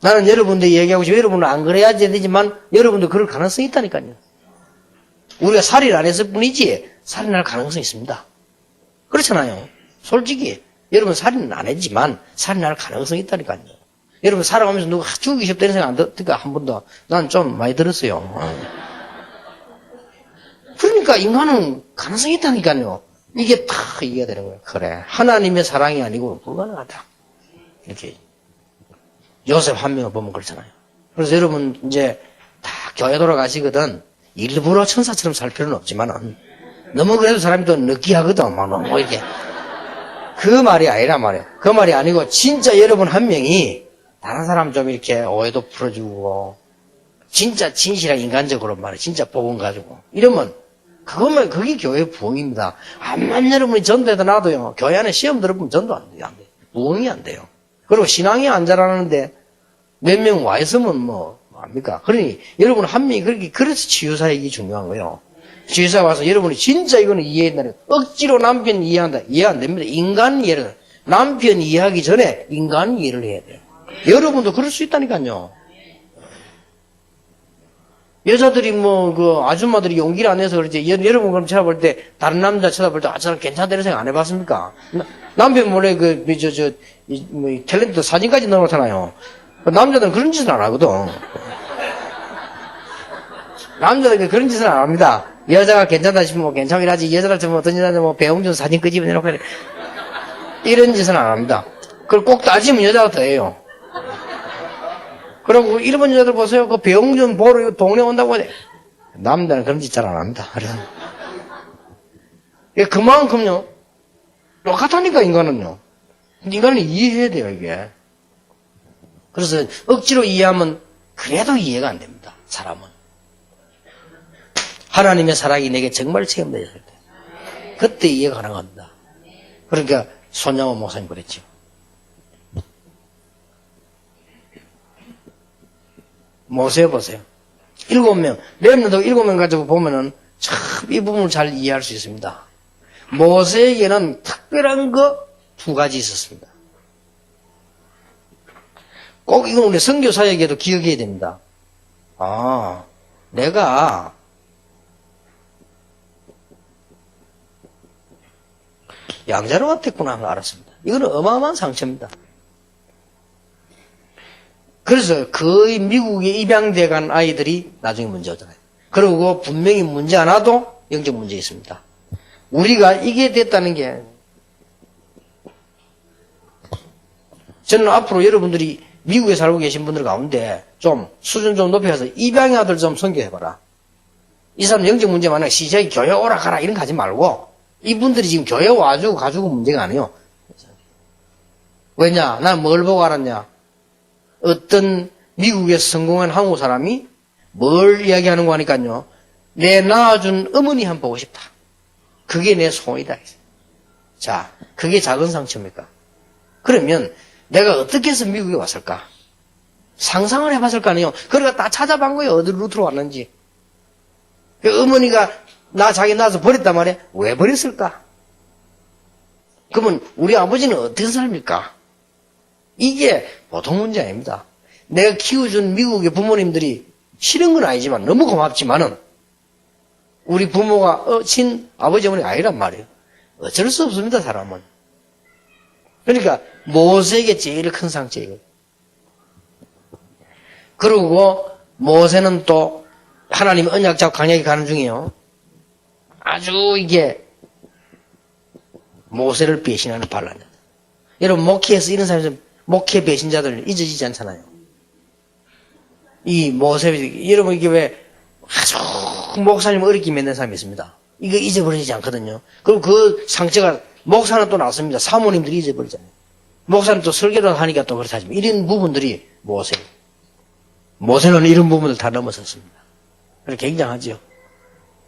나는 여러분들 얘기하고 싶어요. 여러분은 안 그래야지 되지만 여러분도 그럴 가능성이 있다니까요. 우리가 살인 안 했을 뿐이지 살인할 가능성이 있습니다. 그렇잖아요. 솔직히 여러분 살인은 안 했지만 살인할 가능성이 있다니까요. 여러분 살아가면서 누가 죽이기 싶다는 생각 안 들까? 한 번도. 난 좀 많이 들었어요. 그러니까 인간은 가능성이 있다니까요. 이게 다 이해가 되는 거예요. 그래. 하나님의 사랑이 아니고 불가능하다. 이렇게. 요셉 한 명을 보면 그렇잖아요. 그래서 여러분 이제 다 교회 돌아가시거든. 일부러 천사처럼 살 필요는 없지만은 너무 그래도 사람이 또 느끼하거든. 막 너무 이렇게. 그 말이 아니란 말이에요. 그 말이 아니고 진짜 여러분 한 명이 다른 사람 좀 이렇게 오해도 풀어주고 진짜 진실한 인간적으로 말이에요. 진짜 복음 가지고 이러면 그거면 그게 교회 부흥입니다. 암만 여러분이 전도해도 놔도요. 교회 안에 시험 들어보면 전도 안 돼요. 안 돼요. 부흥이 안 돼요. 그리고 신앙이 안 자라는데 몇 명 와 있으면 뭐 합니까? 그러니 여러분 한 명이 그렇게 그래서 치유사역이 중요한 거예요. 치유사 와서 여러분이 진짜 이거는 이해한다는 억지로 남편 이해한다. 이해 안 됩니다. 인간 이해를 남편 이해하기 전에 인간 이해를 해야 돼요. 여러분도 그럴 수 있다니까요. 여자들이 그 아줌마들이 용기를 안 내서 그렇지. 여러분 그럼 제가 볼 때 다른 남자 쳐다볼 때 저 사람 괜찮다 이런 생각 안 해봤습니까? 남편 몰래 탤런트 사진까지 넣어놓잖아요. 남자들은 그런 짓을 안 하거든. 남자들은 그런 짓을 안 합니다. 여자가 괜찮다 싶으면 뭐 괜찮긴 하지. 여자들 좀 어떤 여자들 배웅준 사진 끄집어내놓고 이런 짓은 안 합니다. 그걸 꼭 따지면 여자가 더 해요. 그리고 일본 여자들 보세요. 그 배웅준 보러 동네 온다고 해. 남자는 그런 짓 잘 안 합니다. 그만큼요. 똑같다니까 인간은요. 인간은 이해해야 돼요 이게. 그래서 억지로 이해하면 그래도 이해가 안 됩니다. 사람은. 하나님의 사랑이 내게 정말 체험되었을 때 그때 이해가 가능합니다. 그러니까 손양호 목사님 그랬죠. 모세 보세요. 7명, 렘넌트 7명 가지고 보면은 참 이 부분을 잘 이해할 수 있습니다. 모세에게는 특별한 거 2가지 있었습니다. 꼭 이건 우리 선교사에게도 기억해야 됩니다. 아, 내가 양자로 같았구나 하는 걸 알았습니다. 이거는 어마어마한 상처입니다. 그래서 거의 미국에 입양돼 간 아이들이 나중에 문제 오잖아요. 그리고 분명히 문제 안 와도 영적 문제 있습니다. 우리가 이게 됐다는 게 저는 앞으로 여러분들이 미국에 살고 계신 분들 가운데 좀 수준 좀 높여서 입양의 아들 좀 선교해봐라. 이 사람 영적 문제 많아. 시장에 교회 오라 가라 이런 거 하지 말고 이분들이 지금 교회 와주고 가지고 문제가 아니에요. 왜냐? 난 뭘 보고 알았냐? 어떤 미국에서 성공한 한국 사람이 뭘 이야기하는 거 하니까요. 내 낳아준 어머니 한번 보고 싶다. 그게 내 소원이다. 자, 그게 작은 상처입니까? 그러면 내가 어떻게 해서 미국에 왔을까? 상상을 해봤을 거 아니에요. 그러니까 다 찾아본 거예요. 어디 루트로 왔는지. 그 어머니가 자기 낳아서 버렸단 말이에요. 왜 버렸을까? 그러면 우리 아버지는 어떤 사람일까? 이게 보통 문제 아닙니다. 내가 키워준 미국의 부모님들이 싫은 건 아니지만 너무 고맙지만은 우리 부모가 아버지 어머니 아니란 말이에요. 어쩔 수 없습니다. 사람은. 그러니까 모세에게 제일 큰 상처예요. 그리고 모세는 또 하나님 언약 잡고 강약에 가는 중이에요. 아주 이게 모세를 배신하는 반란이다. 여러분 목회에서 이런 사람이 목회 배신자들 잊어지지 않잖아요. 이 모세 여러분 이게 왜 아주 목사님 어렵게 만든 사람이 있습니다. 이거 잊어버리지 않거든요. 그리고 그 상처가, 목사는 또 낫습니다. 사모님들이 잊어버리잖아요. 목사는 또 설교를 하니까 또 그렇다지만, 이런 부분들이 모세예요. 모세는 이런 부분을 다 넘어섰습니다. 그래서 굉장하죠.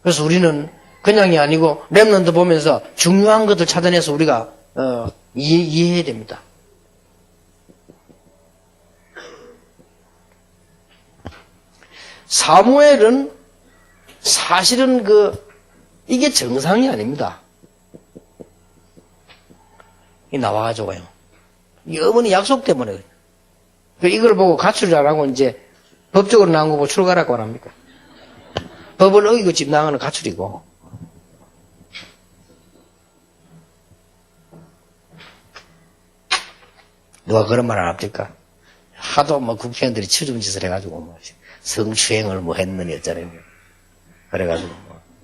그래서 우리는 그냥이 아니고 렘넌트 보면서 중요한 것들 찾아내서 우리가 이해해야 됩니다. 사무엘은 사실은 이게 정상이 아닙니다. 이 나와가지고요. 이 어머니 약속 때문에 그래요. 이걸 보고 가출을 안 하고 이제 법적으로 나온 거 보고 출가라고 안 합니까? 법을 어기고 집 나가는 가출이고. 누가 그런 말 안 합니까? 하도 국회의원들이 추중 짓을 해가지고 성추행을 했느니 어쩌니 그래가지고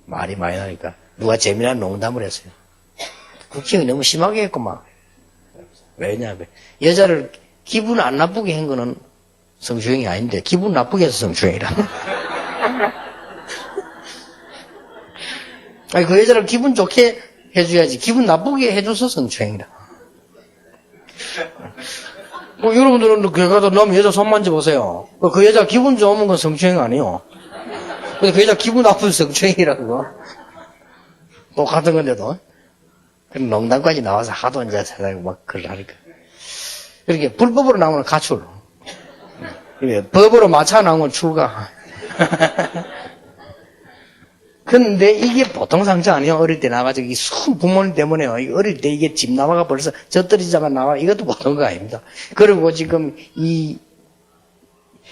말이 많이 나니까 누가 재미난 농담을 했어요. 국회의원이 너무 심하게 했구만. 왜냐하면 여자를 기분 안 나쁘게 한 거는 성추행이 아닌데 기분 나쁘게 해서 성추행이라. 아니 그 여자를 기분 좋게 해줘야지 기분 나쁘게 해줘서 성추행이라. 여러분들은 그 가서 너무 여자 손 만져보세요. 그 여자 기분 좋으면 건 성추행 아니에요. 근데 그 여자 기분 나쁜 성추행이라고. 똑같은 건데도. 농담까지 나와서 하도 이제 세상에 막 그걸 하니까. 이렇게 불법으로 나오면 가출. 법으로 맞춰 나오면 출가. 근데 이게 보통 상처 아니에요. 어릴 때 나가지고 이 순 부모님 때문에요. 어릴 때 이게 집 나와가 벌써 젖떨어지자만 나와. 이것도 보통 거 아닙니다. 그리고 지금 이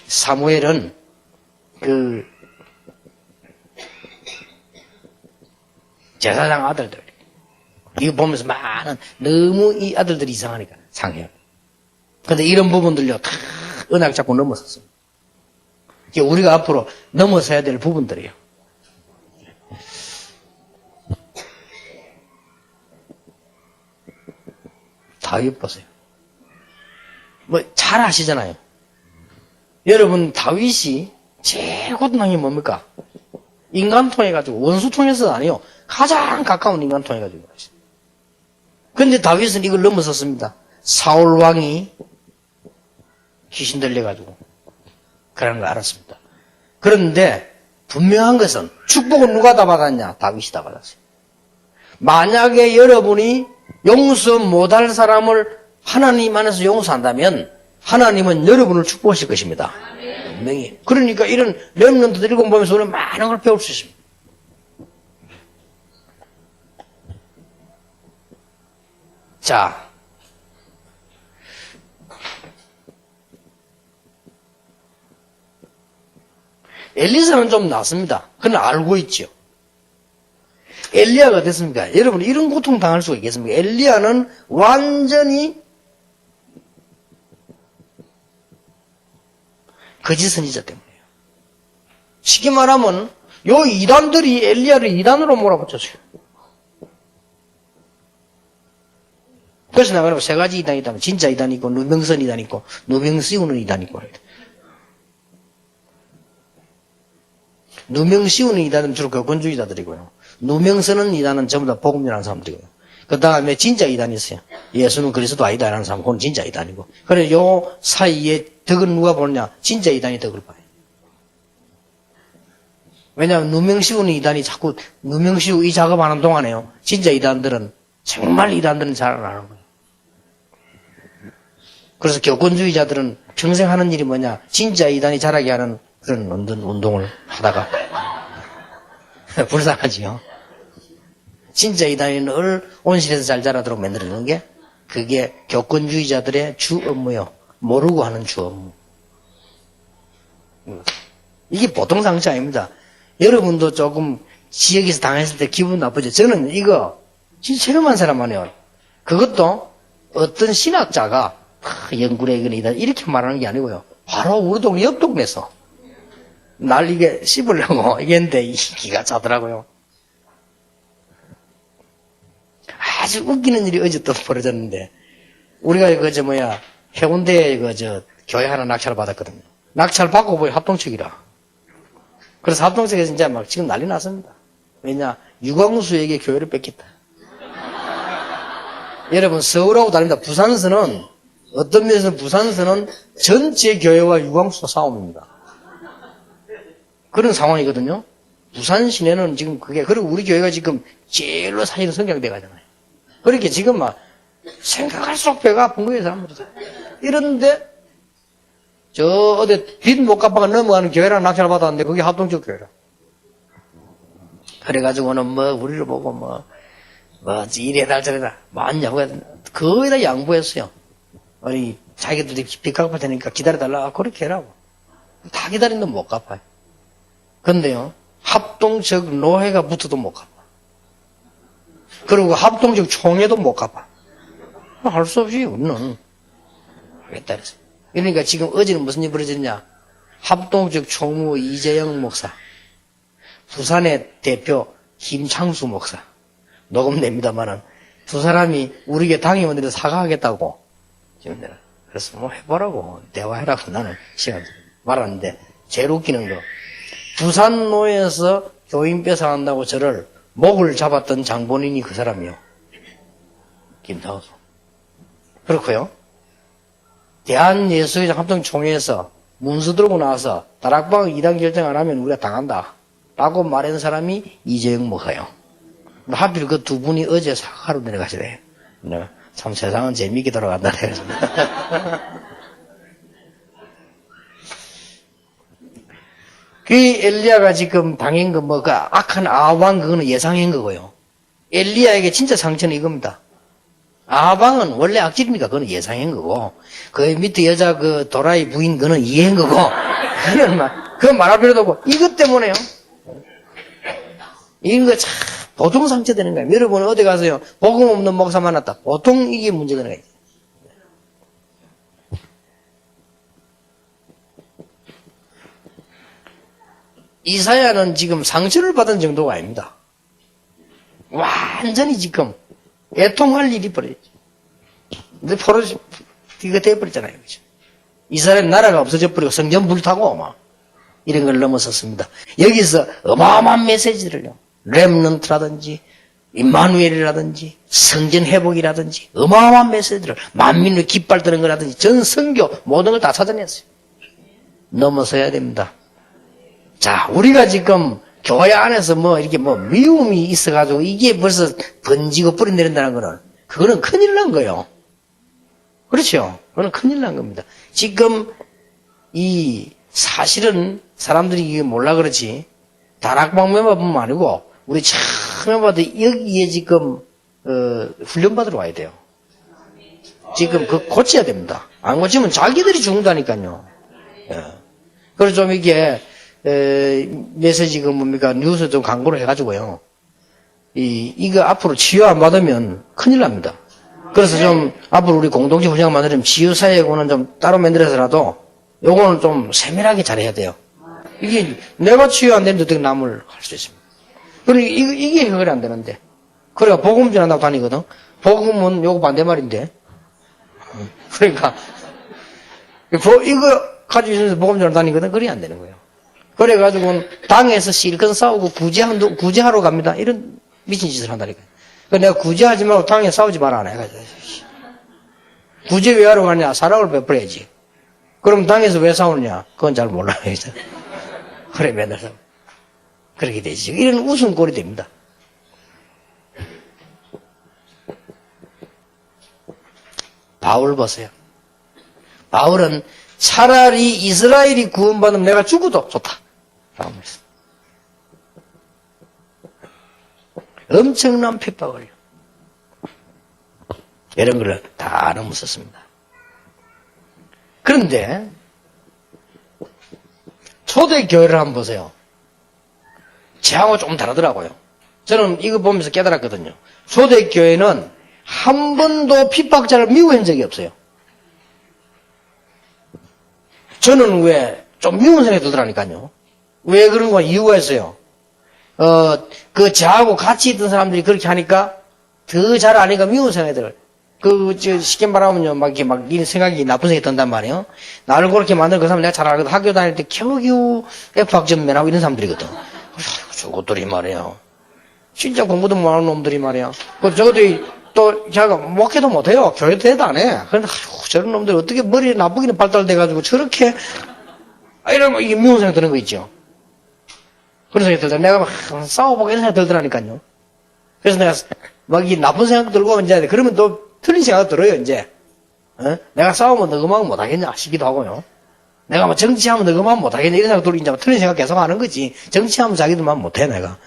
사무엘은 제사장 아들들 이거 보면서 너무 이 아들들이 이상하니까 상해요. 근데 이런 부분들요 다 은학 잡고 넘어섰습니다. 이게 우리가 앞으로 넘어서야 될 부분들이에요. 다윗 보세요. 잘 아시잖아요. 여러분, 다윗이 제일 고통한 게 뭡니까? 인간 통해가지고, 원수 통해서 아니요. 가장 가까운 인간 통해가지고. 근데 다윗은 이걸 넘어섰습니다. 사울 왕이 귀신 들려가지고. 그러는 걸 알았습니다. 그런데, 분명한 것은, 축복은 누가 다 받았냐? 다윗이 다 받았어요. 만약에 여러분이 용서 못할 사람을 하나님 안에서 용서한다면 하나님은 여러분을 축복하실 것입니다. 분명히. 그러니까 이런 렘넌트들 읽어 보면서 우리는 많은 걸 배울 수 있습니다. 자, 엘리사는 좀 낫습니다. 그건 알고 있죠. 엘리야가 됐습니까? 여러분 이런 고통 당할 수가 있겠습니까? 엘리야는 완전히 거짓 선지자 때문이에요. 쉽게 말하면 요 이단들이 엘리야를 이단으로 몰아붙였어요. 그래서 나가면 세 가지 이단이 있다면 진짜 이단이 있고 누명선 이단이 있고 누명 씌우는 이단이 있고 누명 씌우는 이단은 주로 교권주의자들이고요. 누명 쓰는 이단은 전부 다 복음이라는 사람들이고요. 그 다음에 진짜 이단이 있어요. 예수는 그리스도 아니다라는 사람, 그건 진짜 이단이고. 그래, 요 사이에 덕은 누가 보느냐? 진짜 이단이 덕을 봐요. 왜냐하면 누명 씌우는 이단이 자꾸 누명 씌우고 이 작업하는 동안에요. 진짜 이단들은, 정말 이단들은 잘 안 하는 거예요. 그래서 교권주의자들은 평생 하는 일이 뭐냐? 진짜 이단이 자라게 하는 그런 운동을 하다가 불쌍하지요. 진짜 이단이 늘 온실에서 잘 자라도록 만들어주는 게 그게 교권주의자들의 주 업무요. 모르고 하는 주 업무. 이게 보통 상처 아닙니다. 여러분도 조금 지역에서 당했을 때 기분 나쁘죠. 저는 이거 진짜 체험한 사람 아니에요. 그것도 어떤 신학자가 영구래 이렇게 말하는 게 아니고요. 바로 우리 동네 옆 동네에서 날 이게 씹으려고 이랬는데 기가 차더라고요. 아주 웃기는 일이 어제 또 벌어졌는데 우리가 해운대에 교회 하나 낙찰을 받았거든요. 낙찰 받고 보니 합동측이라. 그래서 합동측에서 이제 막 지금 난리 났습니다. 왜냐 유광수에게 교회를 뺏겼다. 여러분, 서울하고 다릅니다. 부산서는, 어떤 면에서는 부산서는 전체 교회와 유광수가 싸움입니다. 그런 상황이거든요. 부산 시내는 지금 그게, 그리고 우리 교회가 지금 제일로 사실은 성장돼 가잖아요. 그렇게 지금 막 생각할수록 배가 아픈 거예요, 사람들이. 이런데, 어디 빚 못 갚아가 넘어가는 교회랑 낙찰 받았는데 그게 합동적 교회라. 그래가지고는 우리를 보고 이래달 저래달 많냐고 거의 다 양보했어요. 아니, 자기들이 빚 갚아야 되니까 기다려달라. 그렇게 해라고. 다 기다리는데 못 갚아요. 근데요, 합동적 노회가 붙어도 못 갚아. 그리고 합동적 총회도 못 갚아. 할 수 없이 우리는 하겠다 그랬어요. 그러니까 지금 어제는 무슨 일이 벌어졌냐? 합동적 총무 이재영 목사, 부산의 대표 김창수 목사, 녹음됩니다만은 두 사람이 우리 교회 당임원들이 사과하겠다고 지금 내가 그래서 해보라고 대화해라고 나는 시간 말하는데 제일 웃기는 거 부산노에서 교인 뺏어간다고 저를 목을 잡았던 장본인이 그 사람이요. 김창수. 그렇고요. 대한예수회장 합동총회에서 문서 들고 나와서 다락방 2단 결정 안 하면 우리가 당한다 라고 말한 사람이 이재영 목사요. 하필 그 두 분이 어제 사과로 내려가시래요. 참 세상은 재미있게 돌아간다. 그 엘리야가 지금 당한 거 그 악한 아합왕 그거는 예상한 거고요. 엘리야에게 진짜 상처는 이겁니다. 아합왕은 원래 악질입니까? 그건 예상한 거고, 그 밑에 여자 그 도라이 부인 그는 이해한 거고, 그건 말할 필요도 없고, 이것 때문에요. 이거 참, 보통 상처되는 거예요. 여러분 어디 가서요, 복음 없는 목사 만났다. 보통 이게 문제가 되는 거예요. 이사야는 지금 상처를 받은 정도가 아닙니다. 완전히 지금, 애통할 일이 벌어졌죠. 근데 이거 돼버렸잖아요. 그죠? 이스라엘 나라가 없어져 버리고 성전 불타고 막 이런 걸 넘어섰습니다. 여기서 어마어마한 메시지를요. 렘넌트라든지 임마누엘이라든지 성전 회복이라든지 어마어마한 메시지를 만민을 깃발 드는 거라든지 전 선교 모든 걸 다 찾아냈어요. 넘어서야 됩니다. 자, 우리가 지금 교회 안에서 이렇게 미움이 있어가지고 이게 벌써 번지고 뿌리내린다는 거는, 그거는 큰일 난 거예요. 그렇죠? 그거는 큰일 난 겁니다. 지금 사실은 사람들이 이게 몰라 그렇지, 다락방 멤버뿐만 아니고, 우리 참 멤버들 여기에 지금, 훈련받으러 와야 돼요. 지금 고쳐야 됩니다. 안 고치면 자기들이 죽는다니까요. 예. 그래서 좀 이게, 메시지가 뭡니까? 뉴스 좀 광고를 해가지고요. 이거 앞으로 치유 안 받으면 큰일 납니다. 그래서 좀 앞으로 우리 공동체 분양 만들면 치유사회고는 좀 따로 만들어서라도 요거는 좀 세밀하게 잘해야 돼요. 이게 내가 치유 안 되는데 어떻게 남을 할 수 있습니까? 그러니까 이게 해결이 안 되는데. 그래가 복음 전한다고 다니거든. 복음은 요거 반대말인데. 그러니까 이거 가지고 있으면서 복음 전하러 다니거든. 그래 안 되는 거예요. 그래가지고 당에서 실컷 싸우고 구제하러 갑니다. 이런 미친 짓을 한다니까요. 내가 구제하지 말고 당에 싸우지 마라. 해가지고. 구제 왜 하러 가냐? 사랑을 베풀어야지. 그럼 당에서 왜 싸우느냐? 그건 잘 몰라요. 그래, 맨날 싸우. 그렇게 되지. 이런 웃음꼴이 됩니다. 바울 보세요. 바울은 차라리 이스라엘이 구원받으면 내가 죽어도 좋다. 라고 말했습니다. 엄청난 핍박을요. 이런 걸 다 넘었었습니다. 그런데 초대교회를 한번 보세요. 저하고 좀 다르더라고요. 저는 이거 보면서 깨달았거든요. 초대교회는 한 번도 핍박자를 미워한 적이 없어요. 저는 왜 좀 미운 생각이 들더라니까요. 왜 그런 건 이유가 있어요. 저하고 같이 있던 사람들이 그렇게 하니까 더 잘 아니까 미운 생각이 들어요. 쉽게 말하면요, 이 생각이 나쁜 생각이 든단 말이에요. 나를 그렇게 만든 그 사람 내가 잘 알거든. 학교 다닐 때 겨우겨우 F학점면하고 이런 사람들이거든. 저것들이 말이에요. 진짜 공부도 못하는 놈들이 말이야. 저것들이 또 자기가 목회도 못해요. 교회도 대도 안 해. 그런데 아이고, 저런 놈들 어떻게 머리에 나쁘기는 발달돼가지고 저렇게 이러면 이게 미운 생각 드는 거 있죠. 그런 생각이 들더라. 내가 막 싸워보고 이런 생각 들더라니까요. 그래서 내가 막 이 나쁜 생각 들고 이제 그러면 또 틀린 생각 들어요 이제. 어? 내가 싸우면 너 그만 못하겠냐 싶기도 하고요. 내가 뭐 정치하면 너 그만 못하겠냐 이런 생각 들고 이제 틀린 생각 계속 하는 거지. 정치하면 자기들만 못해 내가.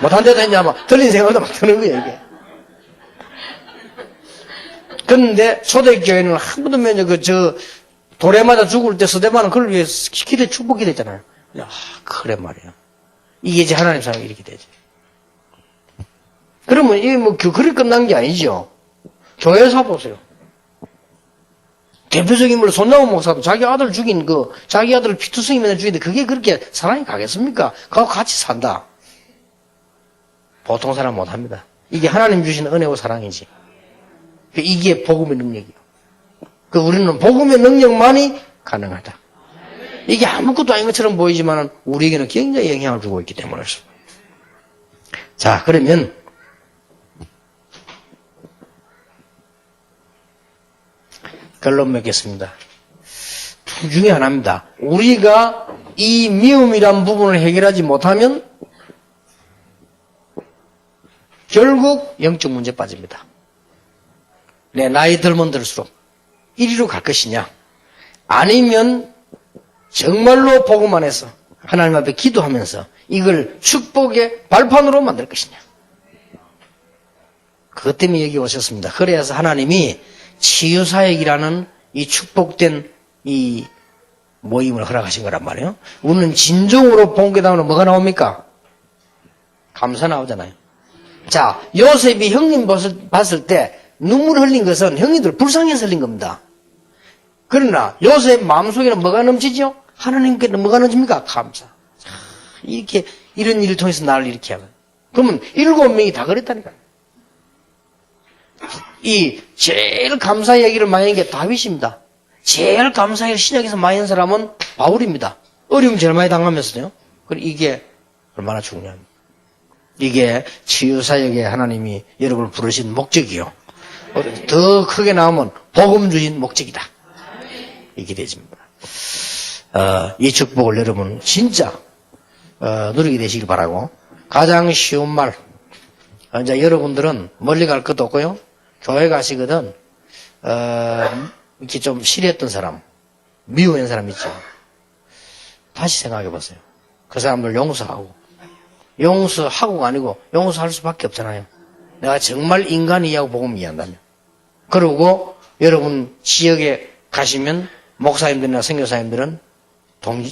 못한데도 이제 막 틀린 생각도 막 드는 거야 이게. 그런데 초대교회는 한 번도 돌에 맞아 죽을 때 스데반은 그걸 위해 기대 축복이 됐잖아요. 야, 그래 말이야. 이게 이제 하나님 사람이 이렇게 되지. 그러면 이게 뭐 그리 끝난 게 아니죠. 교회에서 보세요. 대표적인 인물 손나무 목사도 자기 아들 죽인 자기 아들을 피투성이면 죽인데 그게 그렇게 사랑이 가겠습니까? 그하고 같이 산다. 보통 사람 못합니다. 이게 하나님 주신 은혜와 사랑이지. 이게 복음의 능력이에요. 우리는 복음의 능력만이 가능하다. 이게 아무것도 아닌 것처럼 보이지만 우리에게는 굉장히 영향을 주고 있기 때문에. 자, 그러면 결론 맺겠습니다. 둘 중에 하나입니다. 우리가 이 미움이란 부분을 해결하지 못하면 결국 영적 문제 빠집니다. 내 나이 들면 들수록 이리로 갈 것이냐 아니면 정말로 복음 안에서 하나님 앞에 기도하면서 이걸 축복의 발판으로 만들 것이냐. 그것 때문에 여기 오셨습니다. 그래서 하나님이 치유사역이라는 이 축복된 이 모임을 허락하신 거란 말이에요. 우리는 진정으로 본괴담으로 뭐가 나옵니까? 감사 나오잖아요. 자, 요셉이 형님 봤을 때 눈물 흘린 것은 형님들 불쌍해서 흘린 겁니다. 그러나 요셉 마음속에는 뭐가 넘치죠? 하나님께는 뭐가 넘칩니까? 감사. 이렇게 이런 일을 통해서 나를 이렇게 하면 그러면 7명이 다 그랬다니까요. 이 제일 감사 얘기를 많이 한 게 다윗입니다. 제일 감사 얘기를 신약에서 많이 한 사람은 바울입니다. 어려움 제일 많이 당하면서요. 그리고 이게 얼마나 중요합니다. 이게 치유사역에 하나님이 여러분을 부르신 목적이요. 더 크게 나오면 복음 주신 목적이다. 이렇게 되집니다. 이 축복을 여러분 진짜 누리게 되시길 바라고, 가장 쉬운 말, 이제 여러분들은 멀리 갈 것도 없고요. 교회 가시거든 이렇게 좀 싫어했던 사람, 미워한 사람 있죠. 다시 생각해 보세요. 그 사람들 용서하고가 아니고 용서할 수밖에 없잖아요. 내가 정말 인간이라고 복음 이해한다면. 그리고 여러분 지역에 가시면 목사님들이나 선교사님들은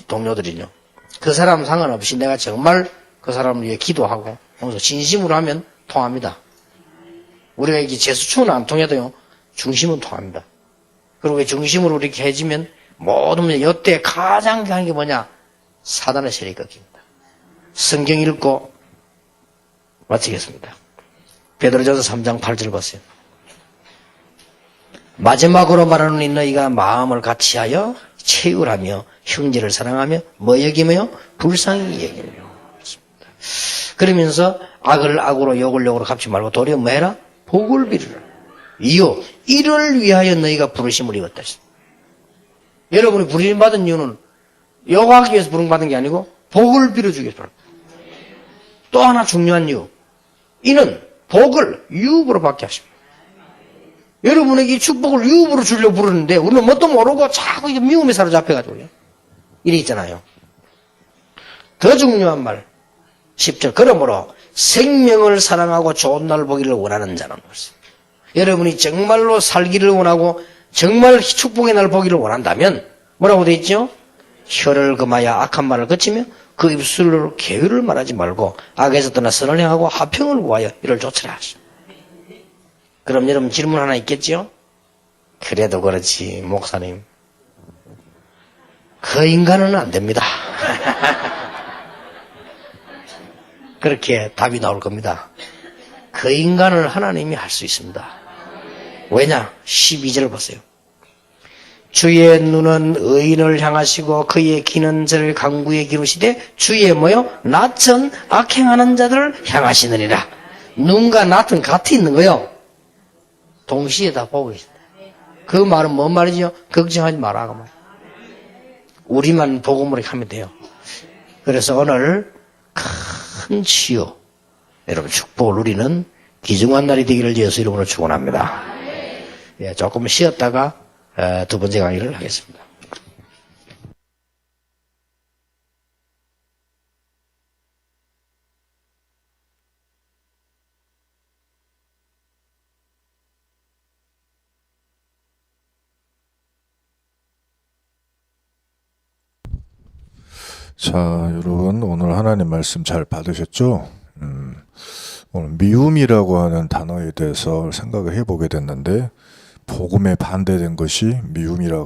동료들이요. 그 사람 상관없이 내가 정말 그 사람을 위해 기도하고 진심으로 하면 통합니다. 우리가 이게 재수충은 안 통해도요, 중심은 통합니다. 그리고 중심으로 이렇게 해지면 모든 문제, 이때 가장 중요한 게 뭐냐? 사단의 세력이 꺾입니다. 성경 읽고 마치겠습니다. 베드로전서 3장 8절 보세요. 마지막으로 말하노니 너희가 마음을 같이하여 채울하며 형제를 사랑하며 뭐 여기며 불쌍히 여기며. 그러면서 악을 악으로 욕을 욕으로 갚지 말고 도리어 뭐 해라? 복을 빌으라. 이요 이를 위하여 너희가 부르심을 입었다. 여러분이 부르심 받은 이유는 욕하기 위해서 부름받은 게 아니고 복을 빌어주기 위해서. 또 하나 중요한 이유, 이는 복을 유업으로 받게 하십니다. 여러분에게 이 축복을 유업으로 주려고 부르는데 우리는 뭣도 모르고 자꾸 이게 미움에 사로잡혀가지고요. 이래 있잖아요. 더 중요한 말 10절. 그러므로 생명을 사랑하고 좋은 날 보기를 원하는 자는 없습니다. 여러분이 정말로 살기를 원하고 정말 축복의 날 보기를 원한다면 뭐라고 되어 있죠? 혀를 금하여 악한 말을 그치며 그 입술로 계율을 말하지 말고 악에서 떠나 선을 행하고 화평을 구하여 이를 좇으라 하시오. 그럼 여러분 질문 하나 있겠죠? 그래도 그렇지 목사님, 그 인간은 안 됩니다. 그렇게 답이 나올 겁니다. 그 인간을 하나님이 할 수 있습니다. 왜냐? 12절 보세요. 주의 눈은 의인을 향하시고 그의 귀는 저를 강구에 기르시되 주의 뭐요? 낯선 악행하는 자들을 향하시느니라. 눈과 낯은 같이 있는 거요. 동시에 다 보고 있다. 그 말은 뭔 말이죠? 걱정하지 말라고 말. 우리만 복음으로 하면 돼요. 그래서 오늘 큰 치유, 여러분 축복을 누리는 귀중한 날이 되기를 예수 이름으로 축원합니다. 예, 조금 쉬었다가 두 번째 강의를 하겠습니다. 자, 여러분 오늘 하나님 말씀 잘 받으셨죠? 오늘 미움이라고 하는 단어에 대해서 생각을 해보게 됐는데 복음에 반대된 것이 미움이라고